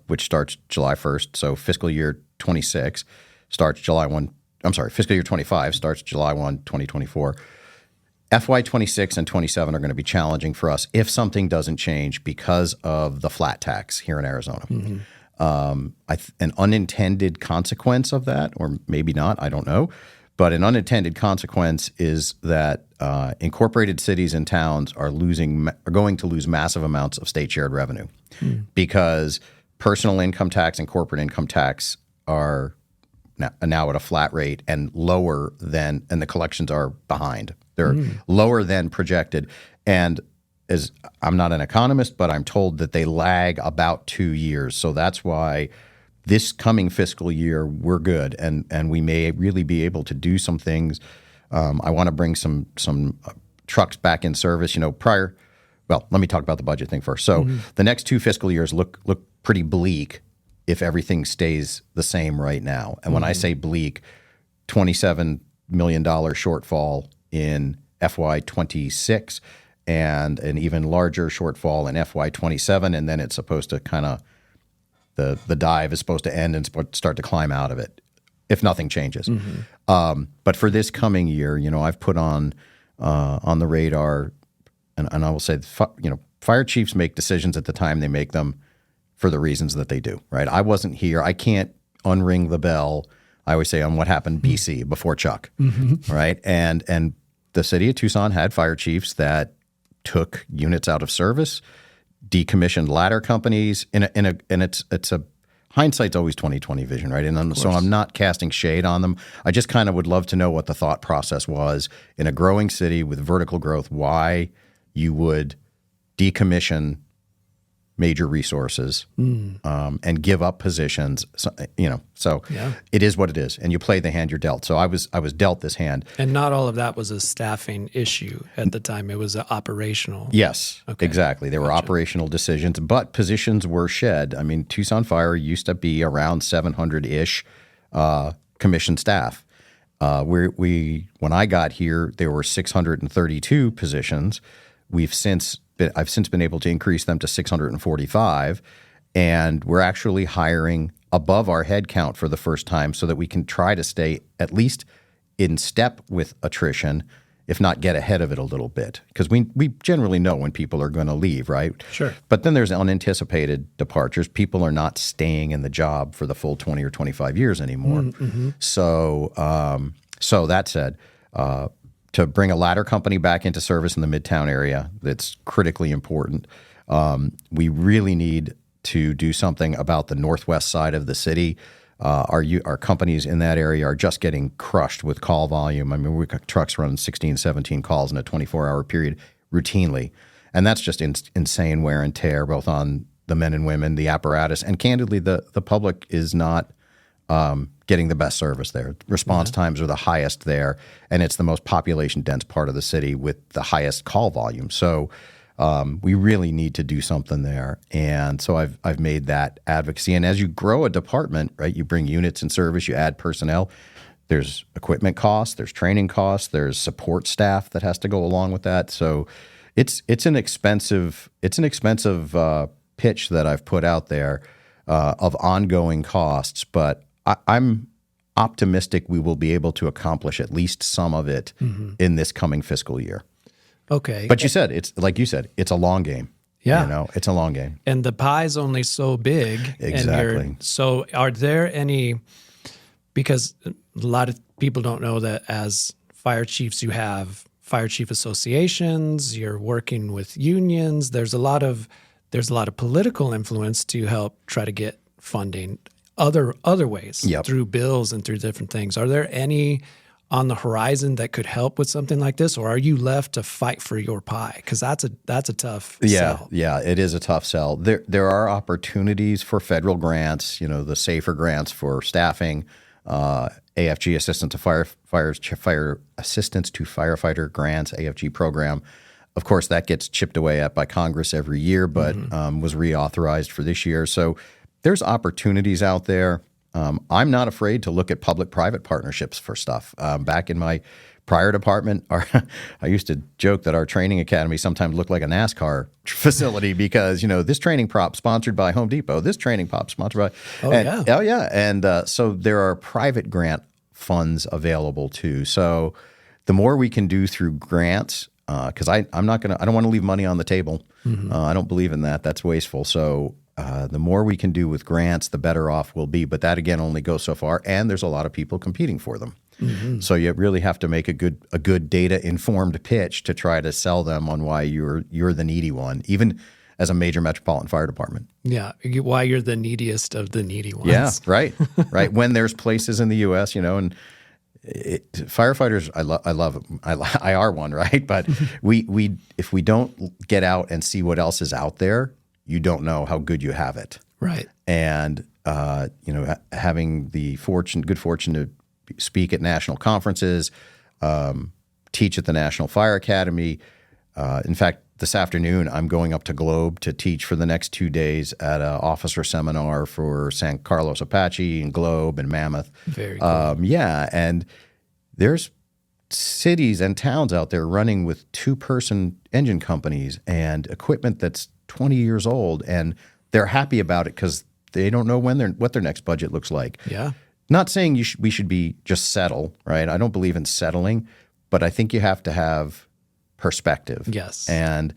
which starts July 1st. So fiscal year 26 starts July 1. I'm sorry, fiscal year 25 starts July 1, 2024. FY 26 and 27 are going to be challenging for us if something doesn't change because of the flat tax here in Arizona. An unintended consequence of that, or maybe not, I don't know, But an unintended consequence is that incorporated cities and towns are going to lose massive amounts of state shared revenue because personal income tax and corporate income tax are now at a flat rate and lower than, and the collections are behind. They're lower than projected. And as I'm not an economist, but I'm told that they lag about 2 years. So that's why this coming fiscal year, we're good, and we may really be able to do some things. I want to bring some trucks back in service. Well, let me talk about the budget thing first. So the next 2 fiscal years look pretty bleak if everything stays the same right now. And when I say bleak, $27 million shortfall in FY26 and an even larger shortfall in FY27, and then it's supposed to kind of the dive is supposed to end and start to climb out of it if nothing changes. But for this coming year, I've put on the radar, and I will say, fire chiefs make decisions at the time they make them for the reasons that they do, right? I wasn't here. I can't unring the bell, I always say, on what happened BC before Chuck, right? And the city of Tucson had fire chiefs that took units out of service, decommissioned ladder companies, and it's a hindsight's always 20/20 vision, right? And so I'm not casting shade on them. I just kind of would love to know what the thought process was in a growing city with vertical growth, why you would decommission major resources and give up positions. So it is what it is, and you play the hand you're dealt. So I was dealt this hand. And not all of that was a staffing issue at the time. It was an operational. Yes, exactly. There were operational decisions, but positions were shed. I mean, Tucson Fire used to be around 700-ish commissioned staff. When I got here, there were 632 positions. I've since been able to increase them to 645, and we're actually hiring above our head count for the first time so that we can try to stay at least in step with attrition, if not get ahead of it a little bit. Because we generally know when people are going to leave, right? Sure. But then there's unanticipated departures. People are not staying in the job for the full 20 or 25 years anymore. So that said, to bring a ladder company back into service in the Midtown area, that's critically important. We really need to do something about the northwest side of the city. Our companies in that area are just getting crushed with call volume. I mean, we've got trucks running 16, 17 calls in a 24-hour period routinely. And that's just insane wear and tear, both on the men and women, the apparatus, and candidly, the public is not getting the best service there. Response times are the highest there, and it's the most population-dense part of the city with the highest call volume. So we really need to do something there. And so I've made that advocacy. And as you grow a department, right, you bring units in service, you add personnel. There's equipment costs, there's training costs, there's support staff that has to go along with that. So it's an expensive pitch that I've put out there of ongoing costs, but I'm optimistic we will be able to accomplish at least some of it in this coming fiscal year. Okay. But it's a long game. Yeah. It's a long game. And the pie's only so big. Exactly. So are there any, because a lot of people don't know that as fire chiefs, you have fire chief associations, you're working with unions. There's a lot of political influence to help try to get funding other ways through bills and through different things. Are there any on the horizon that could help with something like this, or are you left to fight for your pie? Because that's a tough sell. Yeah, it is a tough sell. There are opportunities for federal grants, the SAFER grants for staffing, AFG assistance to fire assistance to firefighter grants, AFG program. Of course, that gets chipped away at by Congress every year, but was reauthorized for this year. So there's opportunities out there. I'm not afraid to look at public-private partnerships for stuff. Back in my prior department, I used to joke that our training academy sometimes looked like a NASCAR facility because, this training prop sponsored by Home Depot, this training prop sponsored by And so there are private grant funds available too. So the more we can do through grants, because I don't want to leave money on the table. I don't believe in that. That's wasteful. So the more we can do with grants, the better off we'll be. But that, again, only goes so far. And there's a lot of people competing for them. So you really have to make a good data informed pitch to try to sell them on why you're the needy one, even as a major metropolitan fire department. Yeah, why you're the neediest of the needy ones. Yeah, right. When there's places in the U.S., and firefighters, I are one, right? But we if we don't get out and see what else is out there, you don't know how good you have it. Right. And having the good fortune to speak at national conferences, teach at the National Fire Academy. In fact, this afternoon, I'm going up to Globe to teach for the next 2 days at an officer seminar for San Carlos Apache and Globe and Mammoth. Very cool. And there's cities and towns out there running with 2-person engine companies and equipment that's 20 years old, and they're happy about it because they don't know what their next budget looks like. Yeah. Not saying we should be just settle, right? I don't believe in settling, but I think you have to have perspective. Yes. And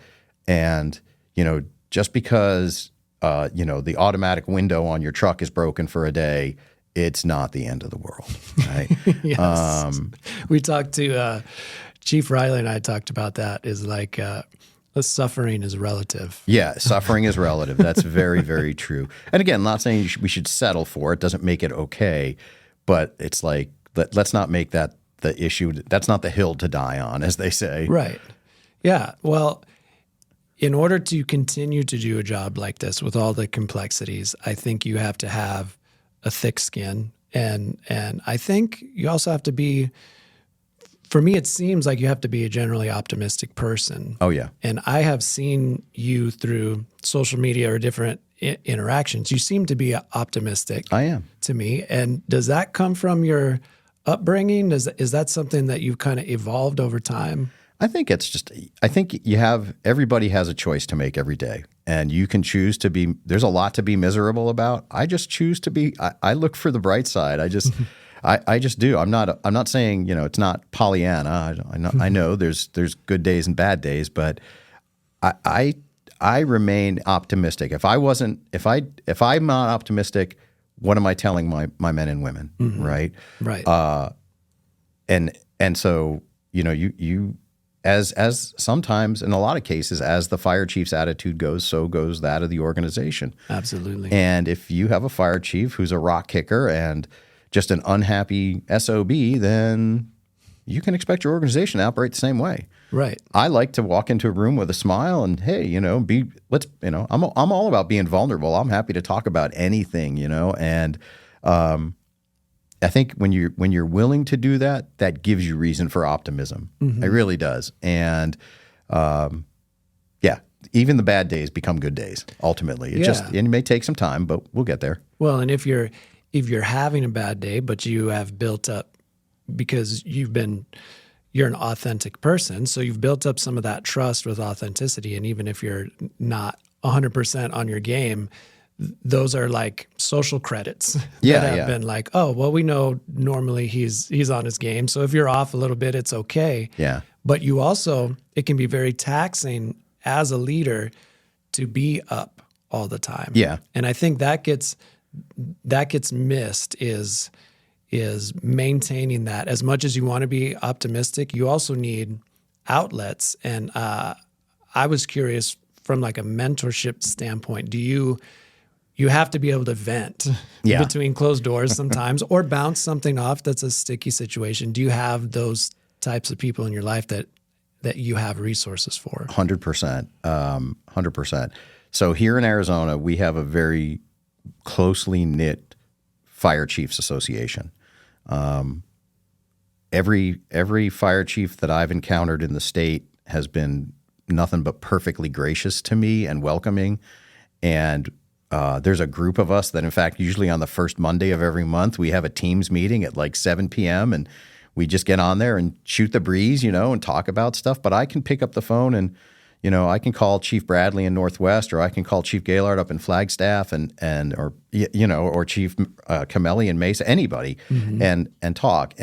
just because the automatic window on your truck is broken for a day, it's not the end of the world, right? Yes. We talked to Chief Riley and I talked about that. Is like the suffering is relative. Yeah, suffering is relative. That's very, very true. And again, not saying we should settle for it. Doesn't make it okay, but it's like let's not make that the issue. That's not the hill to die on, as they say. Right. Yeah. Well, in order to continue to do a job like this with all the complexities, I think you have to have a thick skin, and I think you also have to be. For me, it seems like you have to be a generally optimistic person. Oh yeah. And I have seen you through social media or different interactions. You seem to be optimistic. I am. To me. And does that come from your upbringing? Is that something that you've kind of evolved over time? I think everybody has a choice to make every day, and you can choose to be, there's a lot to be miserable about. I just choose to be, I look for the bright side. I just do. I'm not saying, it's not Pollyanna. I know there's good days and bad days, but I remain optimistic. If I'm not optimistic, what am I telling my men and women? Mm-hmm. Right. Right. And so, you as sometimes in a lot of cases, as the fire chief's attitude goes, so goes that of the organization. Absolutely. And if you have a fire chief who's a rock kicker and just an unhappy SOB, then you can expect your organization to operate the same way. Right. I like to walk into a room with a smile and, hey, I'm all about being vulnerable. I'm happy to talk about anything, and I think when you're willing to do that, that gives you reason for optimism. Mm-hmm. It really does. And even the bad days become good days ultimately. It may take some time, but we'll get there. Well, and if you're having a bad day, but you have built up, because you're an authentic person, so you've built up some of that trust with authenticity. And even if you're not 100% on your game, those are like social credits that have been like, oh, well, we know normally he's on his game. So if you're off a little bit, it's okay. Yeah. But you also, it can be very taxing as a leader to be up all the time. Yeah. And I think that gets missed is maintaining that. As much as you want to be optimistic, you also need outlets. And I was curious from like a mentorship standpoint, you have to be able to vent between closed doors sometimes or bounce something off that's a sticky situation. Do you have those types of people in your life that you have resources for? 100%. 100%. So here in Arizona, we have a very closely knit fire chiefs association. Every fire chief that I've encountered in the state has been nothing but perfectly gracious to me and welcoming. And there's a group of us that, in fact, usually on the first Monday of every month, we have a Teams meeting at like 7 p.m. and we just get on there and shoot the breeze, and talk about stuff. But I can pick up the phone and, I can call Chief Bradley in Northwest, or I can call Chief Gaylord up in Flagstaff or Chief Camelli in Mesa, anybody, mm-hmm. and talk.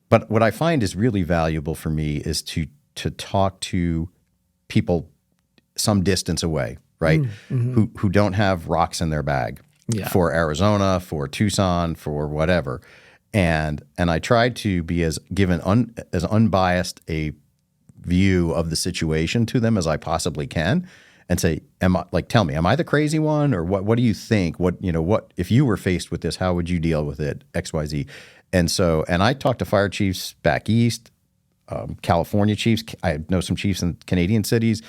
But what I find is really valuable for me is to talk to people some distance away, right? Mm-hmm. Who don't have rocks in their bag for Arizona, for Tucson, for whatever. and I tried to be as unbiased a view of the situation to them as I possibly can, and say, tell me, am I the crazy one, or what do you think? What if you were faced with this, how would you deal with it? XYZ. And I talked to fire chiefs back east, California chiefs. I know some chiefs in Canadian cities,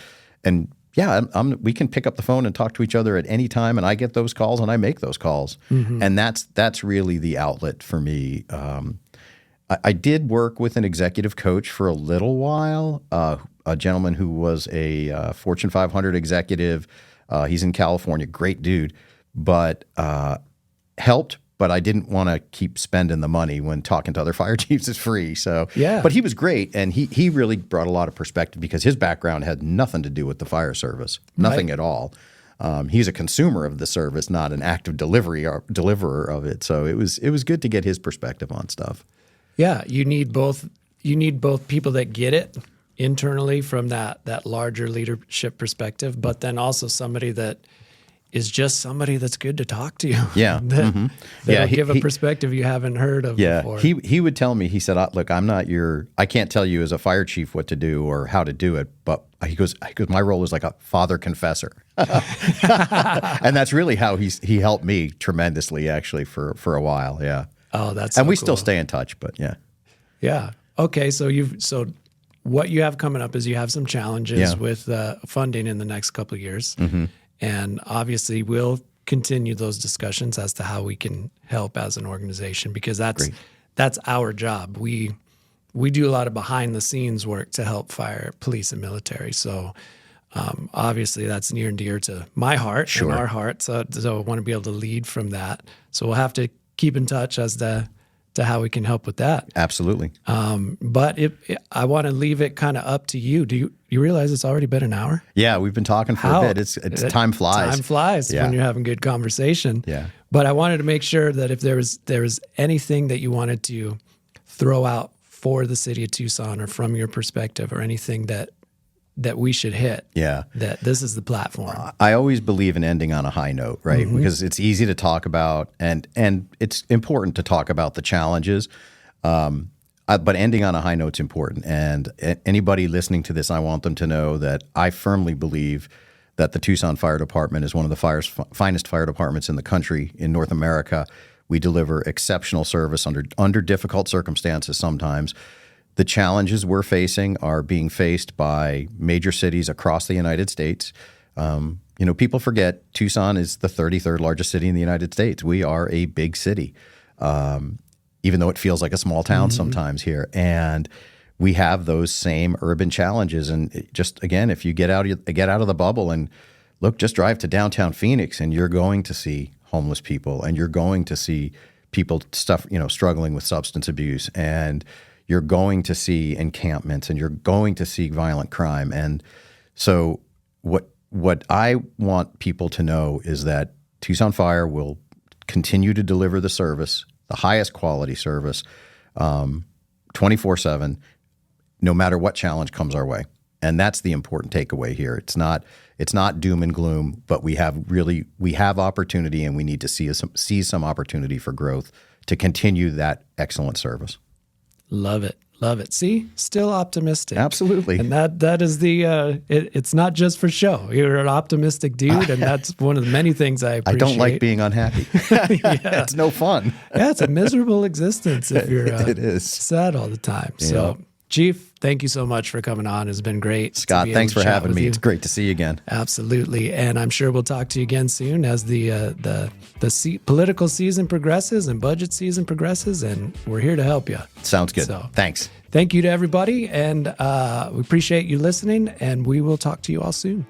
and yeah, we can pick up the phone and talk to each other at any time, and I get those calls and I make those calls, and that's really the outlet for me. I did work with an executive coach for a little while, a gentleman who was a Fortune 500 executive. He's in California, great dude, but helped. But I didn't want to keep spending the money when talking to other fire chiefs is free. So, yeah. But he was great, and he really brought a lot of perspective because his background had nothing to do with the fire service, nothing at all. He's a consumer of the service, not an active deliverer of it. So it was good to get his perspective on stuff. Yeah, you need both people that get it internally from that larger leadership perspective, but then also somebody that is just somebody that's good to talk to. Yeah. That'll give a perspective you haven't heard of before. He would tell me, he said, look, I can't tell you as a fire chief what to do or how to do it, but he goes, my role is like a father confessor. And that's really how he helped me tremendously, actually, for a while. Yeah. Oh, that's and so we cool. still stay in touch, but yeah. Yeah. Okay. So what you have coming up is you have some challenges with funding in the next couple of years. And obviously we'll continue those discussions as to how we can help as an organization, because that's our job. We do a lot of behind the scenes work to help fire, police, and military. So obviously that's near and dear to my heart and our heart. So I want to be able to lead from that. So we'll have to keep in touch as to how we can help with that. Absolutely. But I want to leave it kind of up to you. Do you realize it's already been an hour? Yeah, we've been talking for a bit. It's time flies. Time flies when you're having good conversation. Yeah. But I wanted to make sure that if there was anything that you wanted to throw out for the city of Tucson, or from your perspective, or anything that we should hit. Yeah. That this is the platform. I always believe in ending on a high note, right? Because it's easy to talk about, and it's important to talk about the challenges. But ending on a high note is important. And anybody listening to this, I want them to know that I firmly believe that the Tucson Fire Department is one of the finest fire departments in the country, in North America. We deliver exceptional service under difficult circumstances sometimes. The challenges we're facing are being faced by major cities across the United States. People forget Tucson is the 33rd largest city in the United States. We are a big city, even though it feels like a small town sometimes here. And we have those same urban challenges. And just, again, if you get out of the bubble and look, just drive to downtown Phoenix, and you're going to see homeless people, and you're going to see people struggling with substance abuse, and you're going to see encampments, and you're going to see violent crime. And so what I want people to know is that Tucson Fire will continue to deliver the service, the highest quality service, 24/7, no matter what challenge comes our way. And that's the important takeaway here. It's not doom and gloom, but we have opportunity, and we need to see some opportunity for growth to continue that excellent service. Love it. Love it. See, still optimistic. Absolutely. And that is it's not just for show. You're an optimistic dude, and that's one of the many things I appreciate. I don't like being unhappy. It's no fun. Yeah, it's a miserable existence if you're it is. sad all the time. Yeah. So, Chief, thank you so much for coming on. It's been great. Scott, thanks for having me. It's great to see you again. Absolutely. And I'm sure we'll talk to you again soon as the political season progresses and budget season progresses, and we're here to help you. Sounds good. So, thanks. Thank you to everybody, and we appreciate you listening, and we will talk to you all soon.